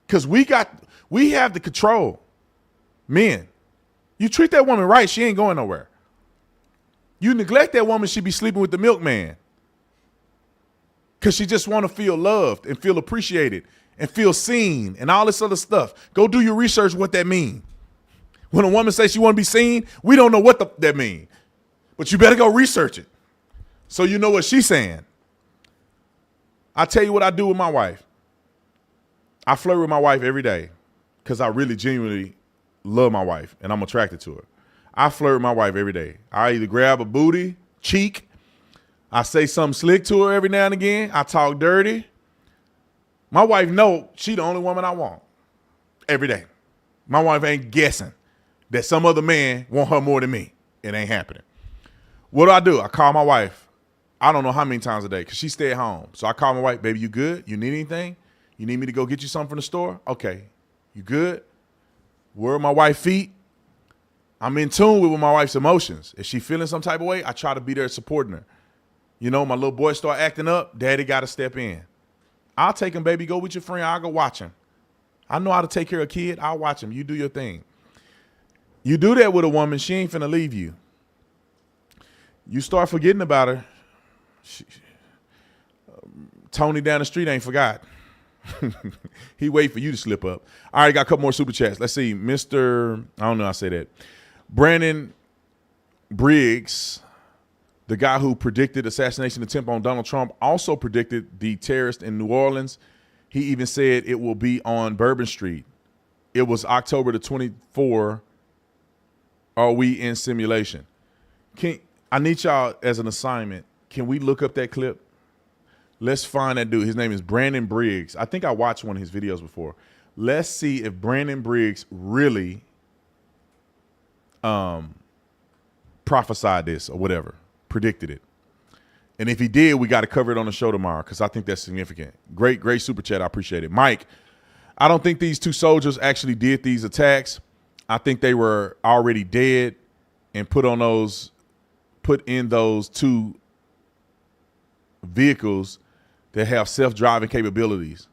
Because we have the control. Men, you treat that woman right, she ain't going nowhere. You neglect that woman, she be sleeping with the milkman. Because she just want to feel loved and feel appreciated and feel seen and all this other stuff. Go do your research what that means. When a woman says she want to be seen, we don't know what that means. But you better go research it so you know what she's saying. I tell you what I do with my wife. I flirt with my wife every day because I really genuinely love my wife and I'm attracted to her. I flirt with my wife every day. I either grab a booty, cheek. I say something slick to her every now and again. I talk dirty. My wife know she the only woman I want every day. My wife ain't guessing that some other man want her more than me. It ain't happening. What do? I call my wife. I don't know how many times a day because she stay at home. So I call my wife, baby, you good? You need anything? You need me to go get you something from the store? Okay. You good? Where are my wife's feet? I'm in tune with my wife's emotions. If she feeling some type of way, I try to be there supporting her. You know, my little boy start acting up, daddy got to step in. I'll take him, baby. Go with your friend. I'll go watch him. I know how to take care of a kid. I'll watch him. You do your thing. You do that with a woman, she ain't finna leave you. You start forgetting about her. Tony down the street ain't forgot. He wait for you to slip up. All right, got a couple more super chats. Let's see. Mr. I don't know how to say that. Brandon Briggs, the guy who predicted assassination attempt on Donald Trump, also predicted the terrorist in New Orleans. He even said it will be on Bourbon Street. It was October the 24th. Are we in simulation? I need y'all as an assignment. Can we look up that clip? Let's find that dude. His name is Brandon Briggs. I think I watched one of his videos before. Let's see if Brandon Briggs really prophesied this or whatever, predicted it. And if he did, we got to cover it on the show tomorrow because I think that's significant. Great super chat. I appreciate it. Mike, I don't think these two soldiers actually did these attacks. I think they were already dead and put in those two vehicles that have self-driving capabilities.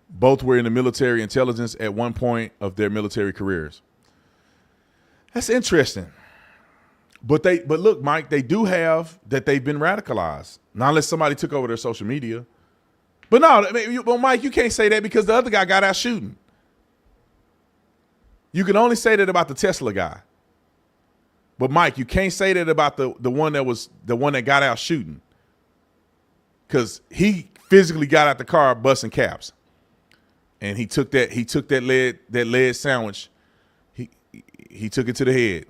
Both were in the military intelligence at one point of their military careers. That's interesting. But look, Mike, they do have that they've been radicalized. Not unless somebody took over their social media. But no, well, Mike, you can't say that because the other guy got out shooting. You can only say that about the Tesla guy. But Mike, you can't say that about the one that got out shooting. Because he physically got out the car busting caps. And he took that lead sandwich. He took it to the head.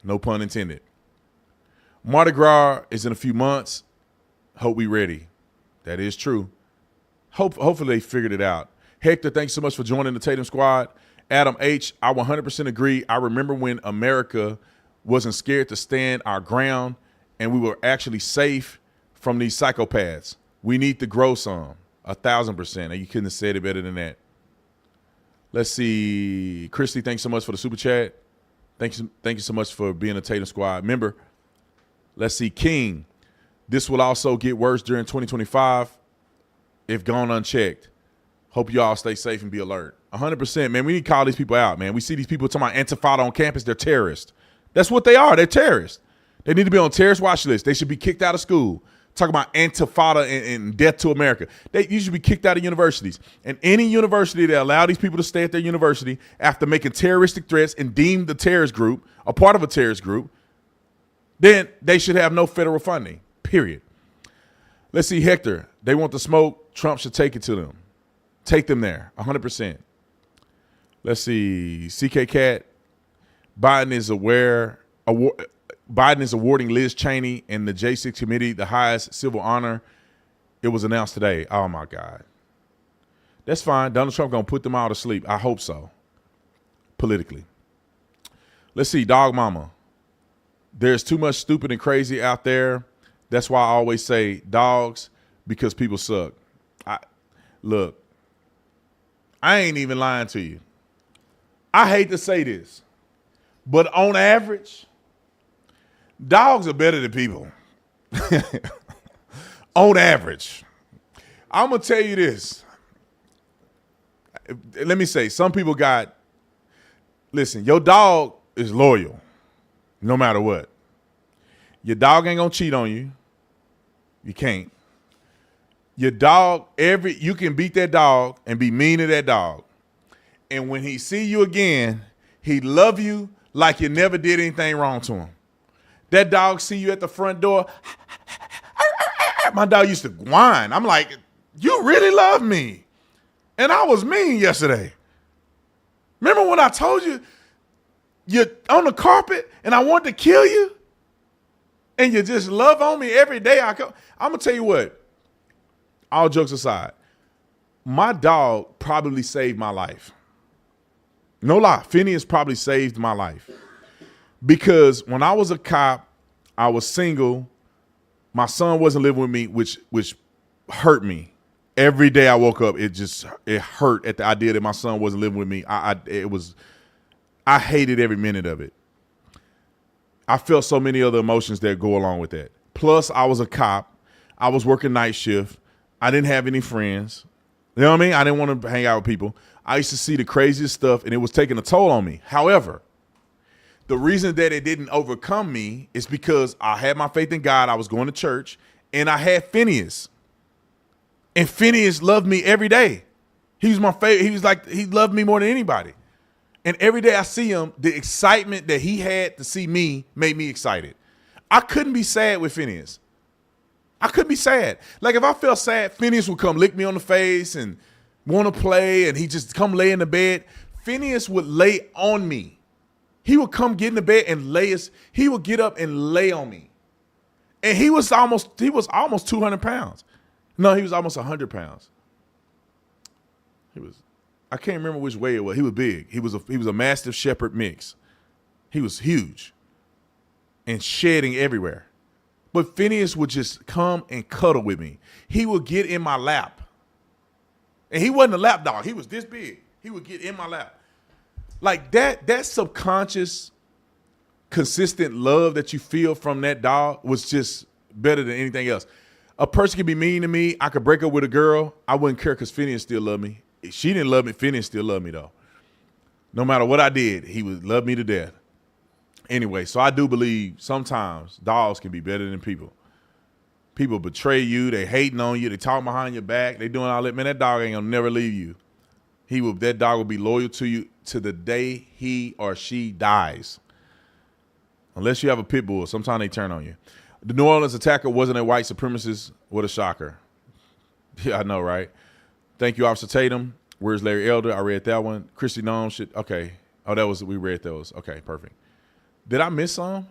No pun intended. Mardi Gras is in a few months. Hope we ready. That is true. Hopefully they figured it out. Hector, thanks so much for joining the Tatum squad. Adam H., I 100% agree. I remember when America wasn't scared to stand our ground and we were actually safe from these psychopaths. We need to grow some. 1,000%. And you couldn't have said it better than that. Let's see. Christy, thanks so much for the super chat. Thank you so much for being a Tatum squad member. Let's see. King, this will also get worse during 2025 if gone unchecked. Hope you all stay safe and be alert. 100%, man. We need to call these people out, man. We see these people talking about Intifada on campus. They're terrorists. That's what they are. They're terrorists. They need to be on terrorist watch list. They should be kicked out of school. Talk about Intifada and death to America. You should be kicked out of universities. And any university that allow these people to stay at their university after making terroristic threats and deem the terrorist group a part of a terrorist group, then they should have no federal funding, period. Let's see, Hector. They want the smoke. Trump should take it to them. Take them there, 100%. Let's see, CK Cat. Biden is awarding Liz Cheney and the J6 committee the highest civil honor. It was announced today. Oh, my God. That's fine. Donald Trump going to put them all to sleep. I hope so, politically. Let's see, Dog Mama. There's too much stupid and crazy out there. That's why I always say dogs, because people suck. Look, I ain't even lying to you. I hate to say this, but on average, dogs are better than people. On average. I'm going to tell you this. Let me say, some people listen, your dog is loyal no matter what. Your dog ain't going to cheat on you. You can't. Your dog, you can beat that dog and be mean to that dog. And when he see you again, he love you like you never did anything wrong to him. That dog see you at the front door. My dog used to whine. I'm like, you really love me. And I was mean yesterday. Remember when I told you you're on the carpet and I wanted to kill you? And you just love on me every day I come. I'm going to tell you what, all jokes aside, my dog probably saved my life. No lie, Phineas probably saved my life. Because when I was a cop, I was single. My son wasn't living with me, which hurt me. Every day I woke up, it hurt at the idea that my son wasn't living with me. I hated every minute of it. I felt so many other emotions that go along with that. Plus, I was a cop. I was working night shift. I didn't have any friends. You know what I mean? I didn't want to hang out with people. I used to see the craziest stuff, and it was taking a toll on me. However, the reason that it didn't overcome me is because I had my faith in God. I was going to church, and I had Phineas. And Phineas loved me every day. He was my favorite. He was like, he loved me more than anybody. And every day I see him, the excitement that he had to see me made me excited. I couldn't be sad with Phineas. I couldn't be sad. Like if I felt sad, Phineas would come lick me on the face and want to play, and he just come lay in the bed. Phineas would lay on me. He would come get in the bed and he would get up and lay on me. And he was almost 200 pounds. No, he was almost 100 pounds. I can't remember which way it was. He was big. He was a mastiff shepherd mix. He was huge and shedding everywhere. But Phineas would just come and cuddle with me. He would get in my lap. And he wasn't a lap dog. He was this big. He would get in my lap. Like that subconscious, consistent love that you feel from that dog was just better than anything else. A person could be mean to me. I could break up with a girl. I wouldn't care because Phineas still loved me. If she didn't love me, Phineas still loved me, though. No matter what I did, he would love me to death. Anyway, so I do believe sometimes dogs can be better than people. People betray you. They hating on you. They talk behind your back. They doing all that. Man, that dog ain't gonna never leave you. That dog will be loyal to you to the day he or she dies. Unless you have a pit bull, sometimes they turn on you. The New Orleans attacker wasn't a white supremacist. What a shocker. Yeah, I know, right? Thank you, Officer Tatum. Where's Larry Elder? I read that one. Christy Nome should, okay. Oh, we read those. Okay, perfect. Did I miss some?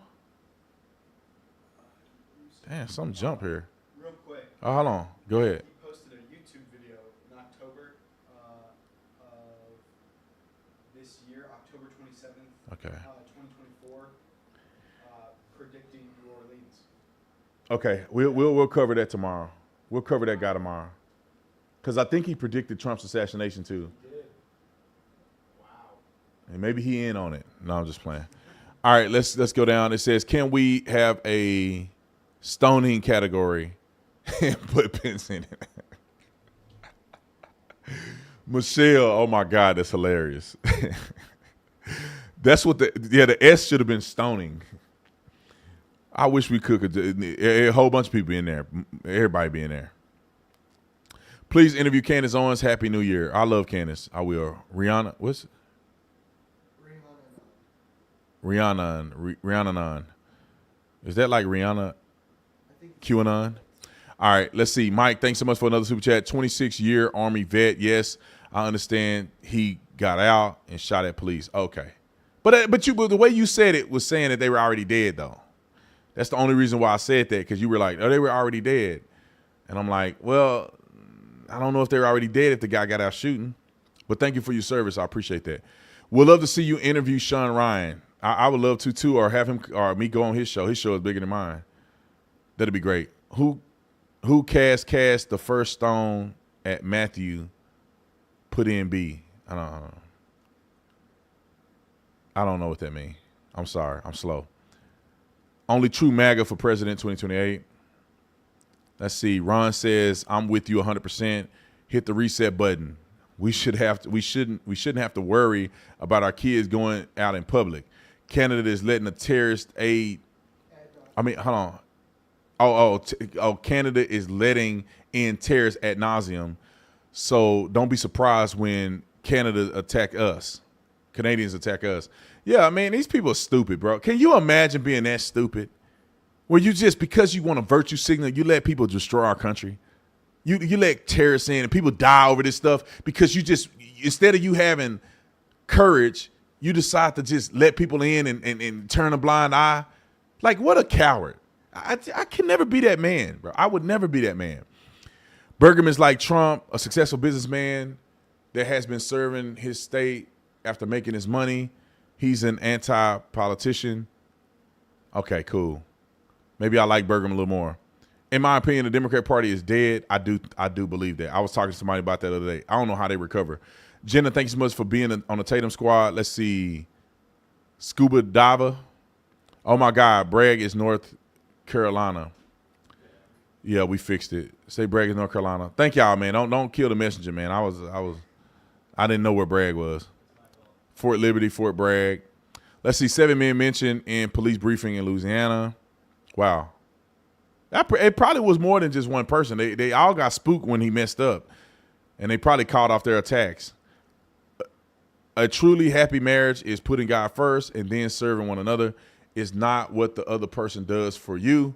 Damn, some jump here. Real quick. Oh, hold on. Go ahead. He posted a YouTube video in October of this year, October 27th, Okay. 2024, predicting New Orleans. Okay, we'll cover that tomorrow. We'll cover that guy tomorrow. Because I think he predicted Trump's assassination too. He did. Wow. And maybe he in on it. No, I'm just playing. All right, let's go down. It says, can we have a stoning category and put pins in it? Michelle, oh my God, that's hilarious. That's what the S should have been stoning. I wish we could. A whole bunch of people in there. Everybody be in there. Please interview Candace Owens. Happy New Year. I love Candace. I will. Rihanna, what's it? Rihanna. Is that like Rihanna? QAnon? All right, let's see. Mike, thanks so much for another super chat. 26-year Army vet. Yes, I understand he got out and shot at police. Okay. But the way you said it was saying that they were already dead, though. That's the only reason why I said that, because you were like, oh, they were already dead. And I'm like, well, I don't know if they were already dead if the guy got out shooting. But thank you for your service. I appreciate that. We'd love to see you interview Sean Ryan. I would love to, too, or have him or me go on his show. His show is bigger than mine. That'd be great. Who cast the first stone at Matthew, put in B? I don't know what that means. I'm sorry. I'm slow. Only true MAGA for president 2028. Let's see. Ron says, I'm with you 100%. Hit the reset button. We shouldn't have to worry about our kids going out in public. Canada is letting a terrorist aid. I mean, hold on. Canada is letting in terrorists ad nauseum. So don't be surprised when Canadians attack us. Yeah, man, these people are stupid, bro. Can you imagine being that stupid? Where you just, because you want a virtue signal, you let people destroy our country. You let terrorists in and people die over this stuff because you just, instead of you having courage, you decide to just let people in and turn a blind eye. Like, what a coward. I can never be that man, bro. I would never be that man. Bergman's like Trump, a successful businessman that has been serving his state after making his money. He's an anti-politician. Okay, cool. Maybe I like Bergman a little more. In my opinion, the Democrat Party is dead. I do believe that. I was talking to somebody about that the other day. I don't know how they recover. Jenna, thanks so much for being on the Tatum squad. Let's see. Scuba Dava. Oh, my God. Bragg is North Carolina. Yeah, we fixed it. Say Bragg is North Carolina. Thank y'all, man. Don't kill the messenger, man. I didn't know where Bragg was. Fort Liberty, Fort Bragg. Let's see, 7 men mentioned in police briefing in Louisiana. Wow. It probably was more than just one person. They all got spooked when he messed up, and they probably called off their attacks. A truly happy marriage is putting God first and then serving one another. It's not what the other person does for you.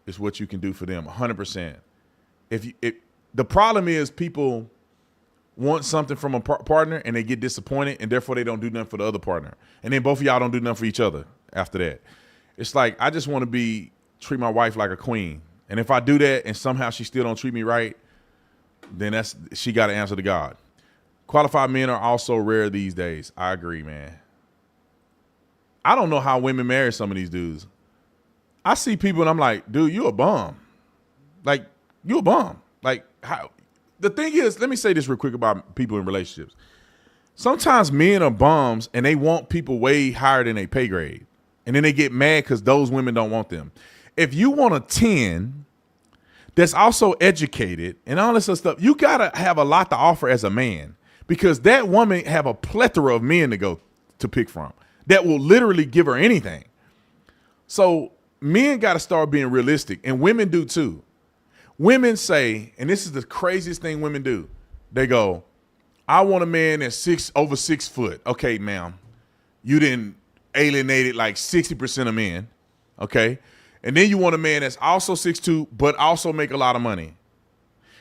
It's what you can do for them, 100%. The problem is people want something from a partner and they get disappointed, and therefore they don't do nothing for the other partner. And then both of y'all don't do nothing for each other after that. It's like, I just want to treat my wife like a queen. And if I do that and somehow she still don't treat me right, then she got to answer to God. Qualified men are also rare these days. I agree, man. I don't know how women marry some of these dudes. I see people and I'm like, dude, you a bum. Like, you a bum. Like, how? The thing is, let me say this real quick about people in relationships. Sometimes men are bums and they want people way higher than their pay grade. And then they get mad because those women don't want them. If you want a 10 that's also educated and all this other stuff, you got to have a lot to offer as a man, because that woman have a plethora of men to pick from that will literally give her anything. So men got to start being realistic, and women do too. Women say, and this is the craziest thing women do, they go, I want a man that's over 6 foot. Okay, ma'am, you didn't alienated like 60% of men, okay? And then you want a man that's also 6'2", but also make a lot of money.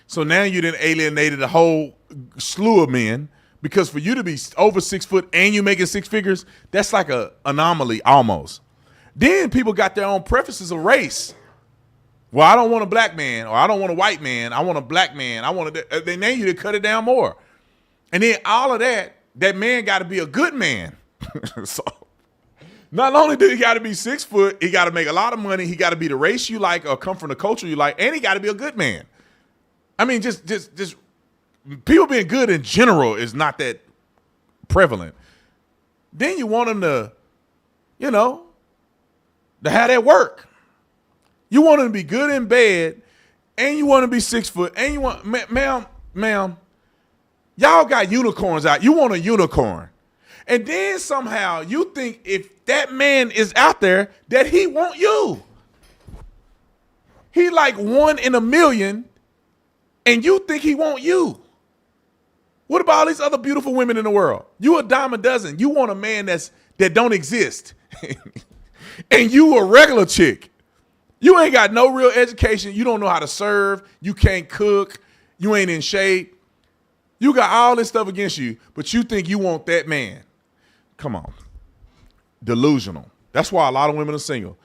So now you done alienated a whole slew of men, because for you to be over 6 foot and you making 6 figures, that's like a anomaly almost. Then people got their own preferences of race. Well, I don't want a black man, or I don't want a white man. I want a black man. They name you to cut it down more. And then all of that man got to be a good man. So not only do he got to be 6 foot, he got to make a lot of money. He got to be the race you like or come from the culture you like, and he got to be a good man. I mean, just people being good in general is not that prevalent. Then you want them to, to have that work. You want them to be good in bed, and you want to be 6 foot, and you want, ma'am, y'all got unicorns out. You want a unicorn. And then somehow you think if that man is out there that he want you. He like 1 in a million, and you think he want you. What about all these other beautiful women in the world? You a dime a dozen. You want a man that don't exist. And you a regular chick. You ain't got no real education. You don't know how to serve. You can't cook. You ain't in shape. You got all this stuff against you, but you think you want that man. Come on. Delusional. That's why a lot of women are single.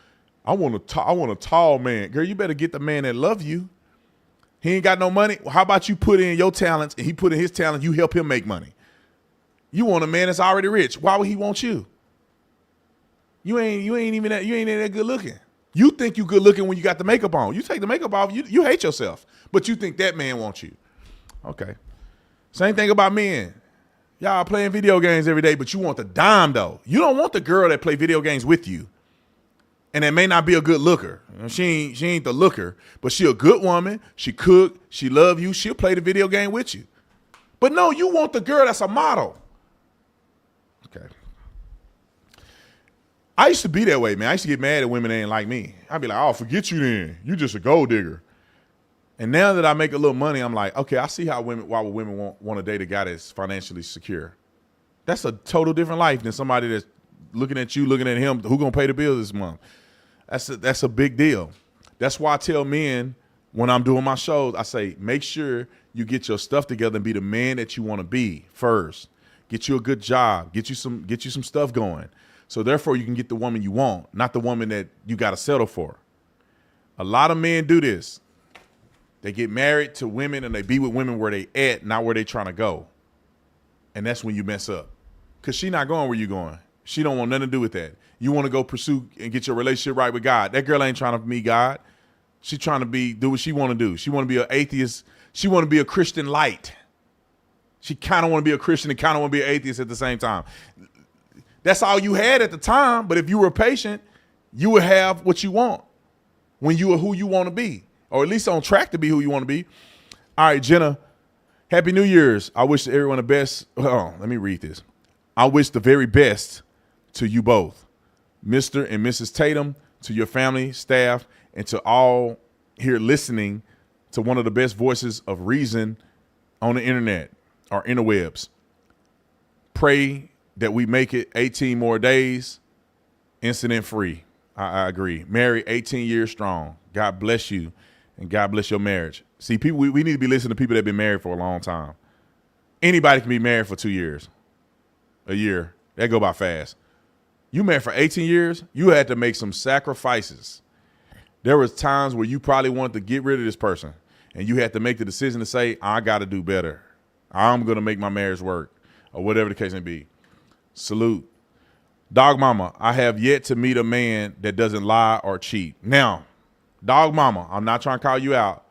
I want a tall man. Girl, you better get the man that love you. He ain't got no money. Well, how about you put in your talents and he put in his talent, you help him make money. You want a man that's already rich. Why would he want you? You ain't that good looking. You think you good looking when you got the makeup on. You take the makeup off, you hate yourself. But you think that man wants you. Okay. Same thing about men. Y'all playing video games every day, but you want the dime though. You don't want the girl that play video games with you. And that may not be a good looker. She ain't the looker, but she a good woman. She cook. She love you. She'll play the video game with you. But no, you want the girl that's a model. Okay. I used to be that way, man. I used to get mad at women that ain't like me. I'd be like, oh, forget you then. You just a gold digger. And now that I make a little money, I'm like, okay, I see why would women want to date a guy that's financially secure. That's a total different life than somebody that's looking at you, looking at him, who gonna pay the bills this month. That's a big deal. That's why I tell men when I'm doing my shows, I say, make sure you get your stuff together and be the man that you want to be first. Get you a good job. Get you some stuff going. So therefore you can get the woman you want, not the woman that you got to settle for. A lot of men do this. They get married to women and they be with women where they at, not where they trying to go. And that's when you mess up. Because she not going where you going. She don't want nothing to do with that. You want to go pursue and get your relationship right with God. That girl ain't trying to meet God. She's trying to do what she want to do. She want to be an atheist. She want to be a Christian light. She kind of want to be a Christian and kind of want to be an atheist at the same time. That's all you had at the time. But if you were patient, you would have what you want when you are who you want to be. or at least on track to be who you want to be. All right, Jenna, Happy New Year's. I wish everyone the best. Oh, let me read this. I wish the very best to you both, Mr. and Mrs. Tatum, to your family, staff, and to all here listening to one of the best voices of reason on the internet or interwebs. Pray that we make it 18 more days, incident free. I agree. Married 18 years strong. God bless you, and God bless your marriage. See, people, we need to be listening to people that have been married for a long time. Anybody can be married for 2 years, a year. That go by fast. You married for 18 years, you had to make some sacrifices. There was times where you probably wanted to get rid of this person, and you had to make the decision to say, I got to do better. I'm going to make my marriage work, or whatever the case may be. Salute. Dog Mama, I have yet to meet a man that doesn't lie or cheat. Now, Dog Mama, I'm not trying to call you out,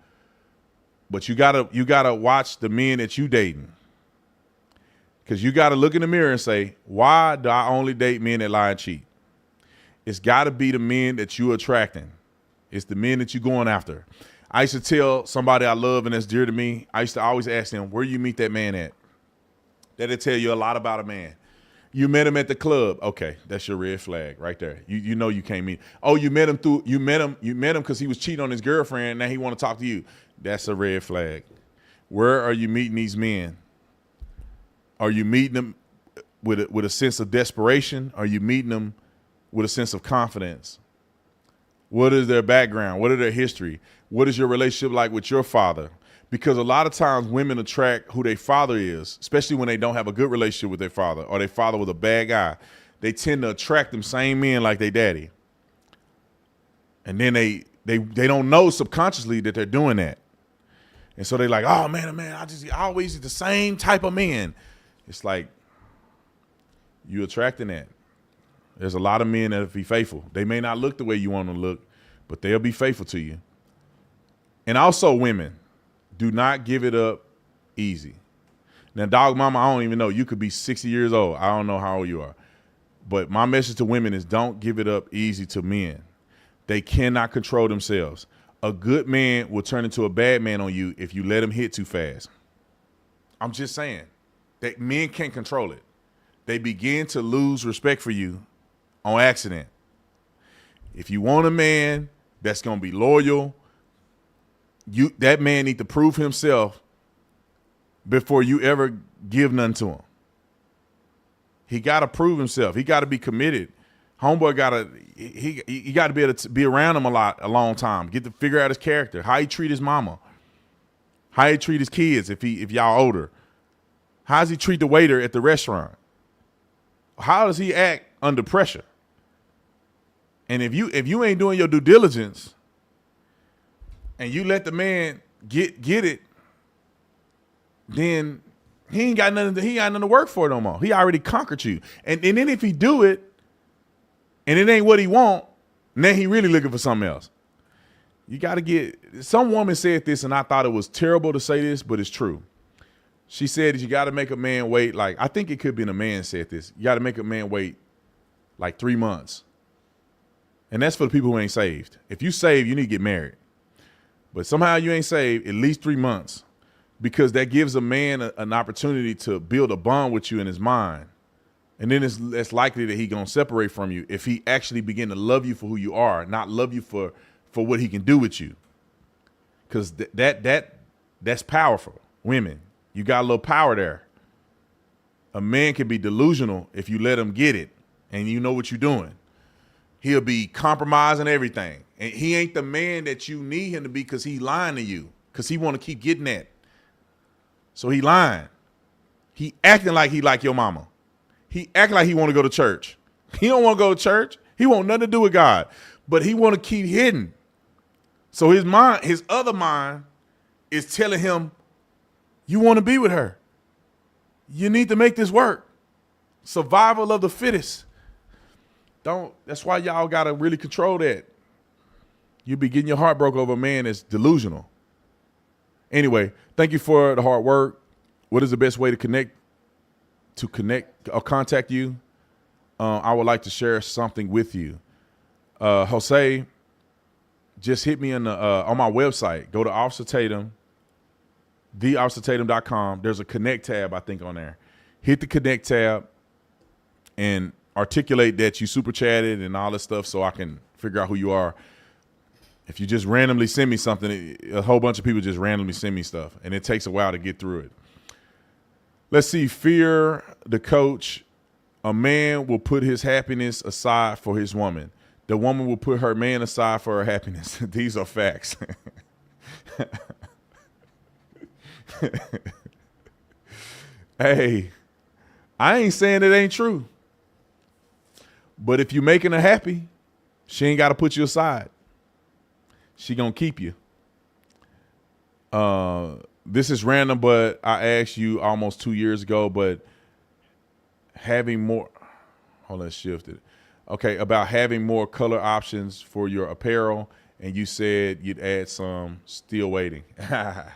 but you gotta watch the men that you dating. Because you got to look in the mirror and say, why do I only date men that lie and cheat? It's got to be the men that you're attracting. It's the men that you're going after. I used to tell somebody I love and that's dear to me, I used to always ask them, where you meet that man at? That'll tell you a lot about a man. You met him at the club. Okay, that's your red flag right there. You know you can't meet. Oh, you met him because he was cheating on his girlfriend. Now he want to talk to you. That's a red flag. Where are you meeting these men? Are you meeting them with a sense of desperation? Are you meeting them with a sense of confidence? What is their background? What is their history? What is your relationship like with your father? Because a lot of times women attract who their father is, especially when they don't have a good relationship with their father or their father was a bad guy. They tend to attract them same men like their daddy. And then they don't know subconsciously that they're doing that. And so they're like, oh man, I always the same type of men. It's like you attracting that. There's a lot of men that'll be faithful. They may not look the way you want them to look, but they'll be faithful to you. And also women, do not give it up easy. Now, Dog Mama, I don't even know. You could be 60 years old. I don't know how old you are. But my message to women is don't give it up easy to men. They cannot control themselves. A good man will turn into a bad man on you if you let him hit too fast. I'm just saying that men can't control it. They begin to lose respect for you on accident. If you want a man that's going to be loyal, that man need to prove himself before you ever give none to him. He got to prove himself. He got to be committed. Homeboy got to he got to be able to be around him a long time. Get to figure out his character, how he treat his mama, how he treat his kids if y'all older. How does he treat the waiter at the restaurant? How does he act under pressure? And if you ain't doing your due diligence and you let the man get it, then he ain't got nothing to work for no more. He already conquered you. And then if he do it and it ain't what he want, then he really looking for something else. You got to get, some woman said this and I thought it was terrible to say this, but it's true. She said that you got to make a man wait, like, I think it could be a man said this. You got to make a man wait like 3 months. And that's for the people who ain't saved. If you saved, you need to get married. But somehow you ain't saved, at least 3 months. Because that gives a man an opportunity to build a bond with you in his mind. And then it's less likely that he's going to separate from you if he actually begin to love you for who you are, not love you for what he can do with you. Because that's powerful. Women, you got a little power there. A man can be delusional if you let him get it and you know what you're doing. He'll be compromising everything. And he ain't the man that you need him to be because he lying to you, because he want to keep getting that. So he lying. He acting like he like your mama. He acting like he want to go to church. He don't want to go to church. He want nothing to do with God, but he want to keep hidden. So his other mind is telling him, you want to be with her. You need to make this work. Survival of the fittest. That's why y'all got to really control that. You be getting your heart broke over a man that's delusional. Anyway, thank you for the hard work. What is the best way to connect or contact you? I would like to share something with you. Jose, just hit me on my website. Go to Officer Tatum, theofficertatum.com. There's a connect tab, I think, on there. Hit the connect tab and articulate that you super chatted and all this stuff so I can figure out who you are. If you just randomly send me something, a whole bunch of people just randomly send me stuff, and it takes a while to get through it. Let's see. Fear the coach. A man will put his happiness aside for his woman. The woman will put her man aside for her happiness. These are facts. Hey, I ain't saying it ain't true. But if you're making her happy, she ain't got to put you aside. She gonna keep you. This is random, but I asked you almost 2 years ago, but having more, hold on, shifted. Okay, about having more color options for your apparel, and you said you'd add some. Still waiting. Yeah,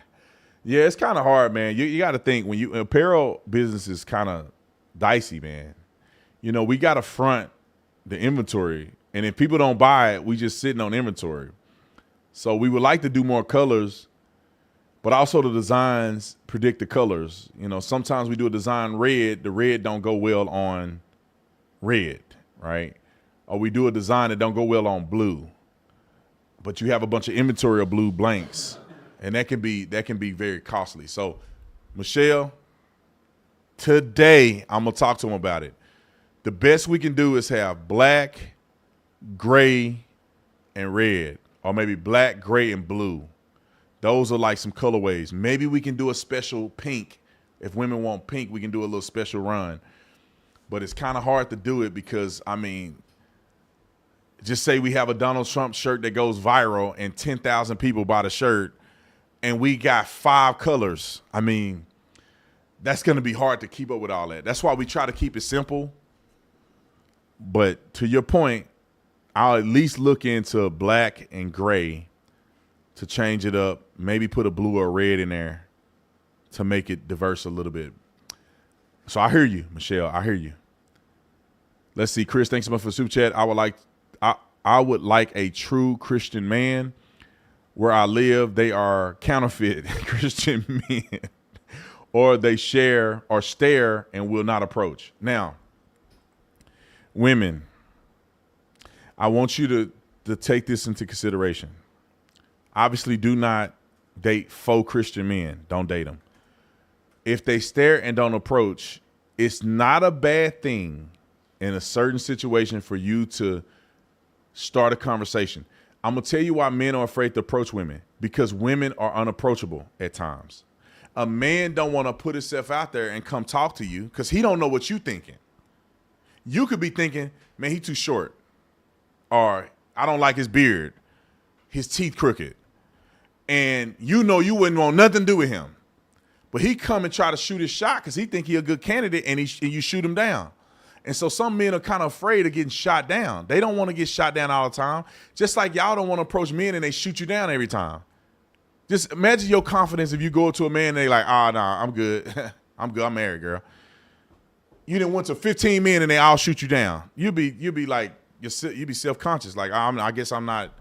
it's kind of hard, man. You got to think when you apparel business is kind of dicey, man. You know, we got to front the inventory, and if people don't buy it, we just sitting on inventory. So we would like to do more colors, but also the designs predict the colors. You know, sometimes we do a design red, the red don't go well on red, right? Or we do a design that don't go well on blue, but you have a bunch of inventory of blue blanks, and that can be very costly. So, Michelle, today I'm gonna talk to him about it. The best we can do is have black, gray, and red, or maybe black, gray, and blue. Those are like some colorways. Maybe we can do a special pink. If women want pink, we can do a little special run. But it's kind of hard to do it because, I mean, just say we have a Donald Trump shirt that goes viral and 10,000 people buy the shirt and we got 5 colors. I mean, that's going to be hard to keep up with all that. That's why we try to keep it simple. But to your point, I'll at least look into black and gray to change it up, maybe put a blue or red in there to make it diverse a little bit. So I hear you, Michelle. I hear you. Let's see. Chris, thanks so much for the super chat. I would like a true Christian man. Where I live, they are counterfeit Christian men, or they share or stare and will not approach. Now, women, I want you to take this into consideration. Obviously, do not date faux Christian men. Don't date them. If they stare and don't approach, it's not a bad thing in a certain situation for you to start a conversation. I'm going to tell you why men are afraid to approach women, because women are unapproachable at times. A man don't want to put himself out there and come talk to you because he don't know what you thinking. You could be thinking, man, he too short, or I don't like his beard, his teeth crooked. And you know you wouldn't want nothing to do with him. But he come and try to shoot his shot because he think he a good candidate, and you shoot him down. And so some men are kind of afraid of getting shot down. They don't want to get shot down all the time. Just like y'all don't want to approach men and they shoot you down every time. Just imagine your confidence if you go to a man and they like, nah, I'm good. I'm good. I'm married, girl. You done went to 15 men and they all shoot you down. You'd be like, you'd be self-conscious. Like, I guess I'm not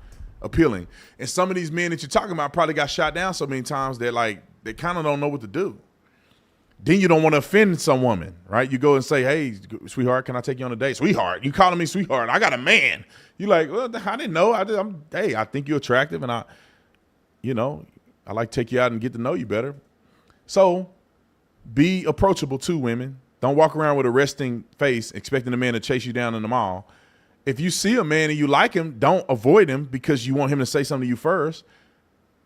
appealing. And some of these men that you're talking about probably got shot down so many times they're like, they kind of don't know what to do. Then you don't want to offend some woman, right? You go and say, hey, sweetheart, can I take you on a date? Sweetheart, you calling me sweetheart. I got a man. You like, well, I didn't know. I think you're attractive, and I like to take you out and get to know you better. So be approachable too, women. Don't walk around with a resting face expecting a man to chase you down in the mall. If you see a man and you like him, don't avoid him because you want him to say something to you first.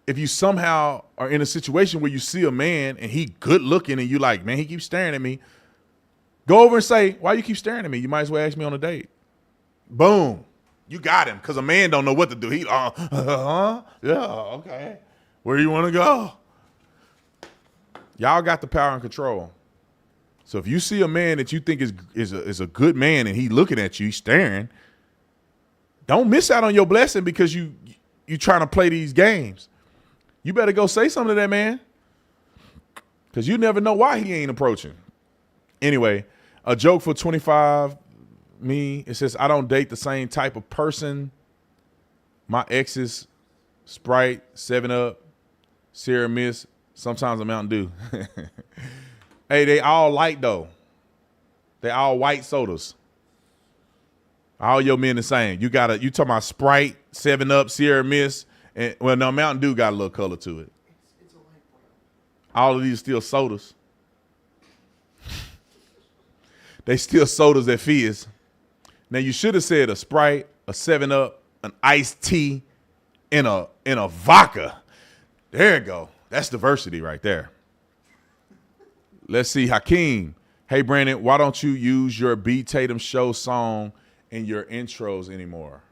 If you somehow are in a situation where you see a man and he good looking and you like, man, he keeps staring at me, go over and say, why you keep staring at me? You might as well ask me on a date. Boom. You got him, because a man don't know what to do. He, yeah, okay. Where you want to go? Y'all got the power and control. So if you see a man that you think is a good man and he looking at you, staring, don't miss out on your blessing because you trying to play these games. You better go say something to that man, because you never know why he ain't approaching. Anyway, a joke for 25 me. It says, I don't date the same type of person. My exes Sprite, 7-Up, Sierra Mist, sometimes a Mountain Dew. Hey, they all light though. They all white sodas. All your men the same. You talking about Sprite, 7-Up, Sierra Mist, and well, no, Mountain Dew got a little color to it. It's a light brown. All of these are still sodas. They still sodas that fizz. Now you should have said a Sprite, a 7-Up, an iced tea, and a vodka. There you go. That's diversity right there. Let's see, Hakeem. Hey Brandon, why don't you use your B Tatum Show song in your intros anymore?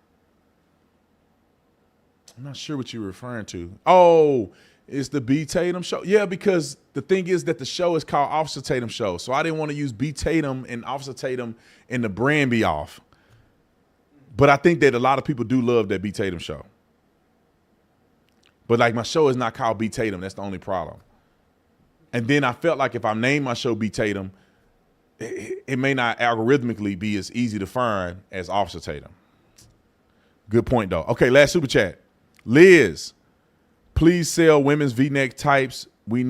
I'm not sure what you're referring to. Oh, it's the B Tatum Show. Yeah, because the thing is that the show is called Officer Tatum Show. So I didn't want to use B Tatum and Officer Tatum and the brand be off. But I think that a lot of people do love that B Tatum Show. But like my show is not called B Tatum. That's the only problem. And then I felt like if I named my show B Tatum, it may not algorithmically be as easy to find as Officer Tatum. Good point, though. Okay, last super chat. Liz, please sell women's V-neck types. We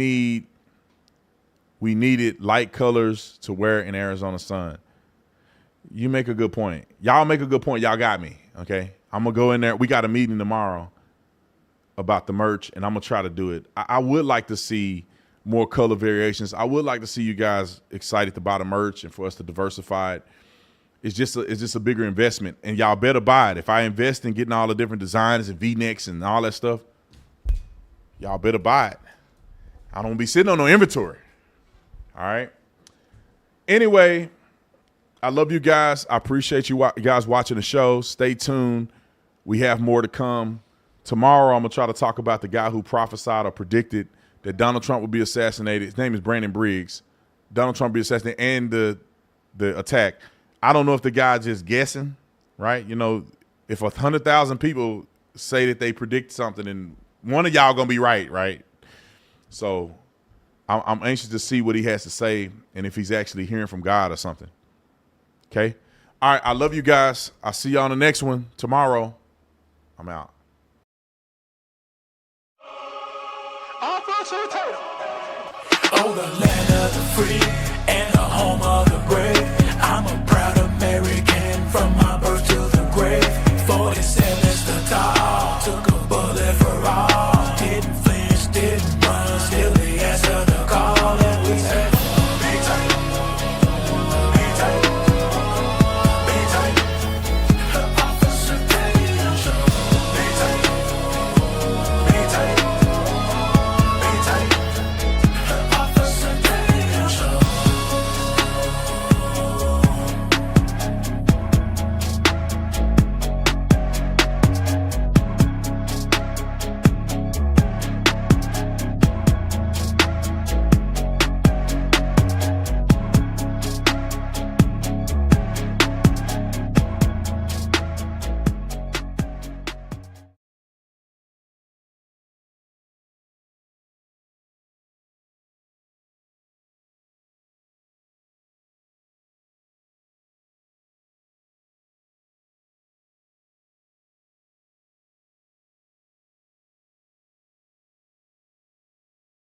needed light colors to wear in Arizona sun. You make a good point. Y'all make a good point. Y'all got me, okay? I'm going to go in there. We got a meeting tomorrow about the merch, and I'm going to try to do it. I would like to see more color variations. I would like to see you guys excited to buy the merch and for us to diversify it. It's just a bigger investment, and y'all better buy it. If I invest in getting all the different designs and V-necks and all that stuff, y'all better buy it. I don't be sitting on no inventory. All right. Anyway, I love you guys. I appreciate you guys watching the show. Stay tuned. We have more to come. Tomorrow, I'm going to try to talk about the guy who prophesied or predicted that Donald Trump would be assassinated. His name is Brandon Briggs. Donald Trump be assassinated and the attack. I don't know if the guy's just guessing, right? You know, if 100,000 people say that they predict something, and one of y'all going to be right? So I'm anxious to see what he has to say and if he's actually hearing from God or something. Okay? All right, I love you guys. I'll see you on the next one tomorrow. I'm out. Oh, the land of the free and the home of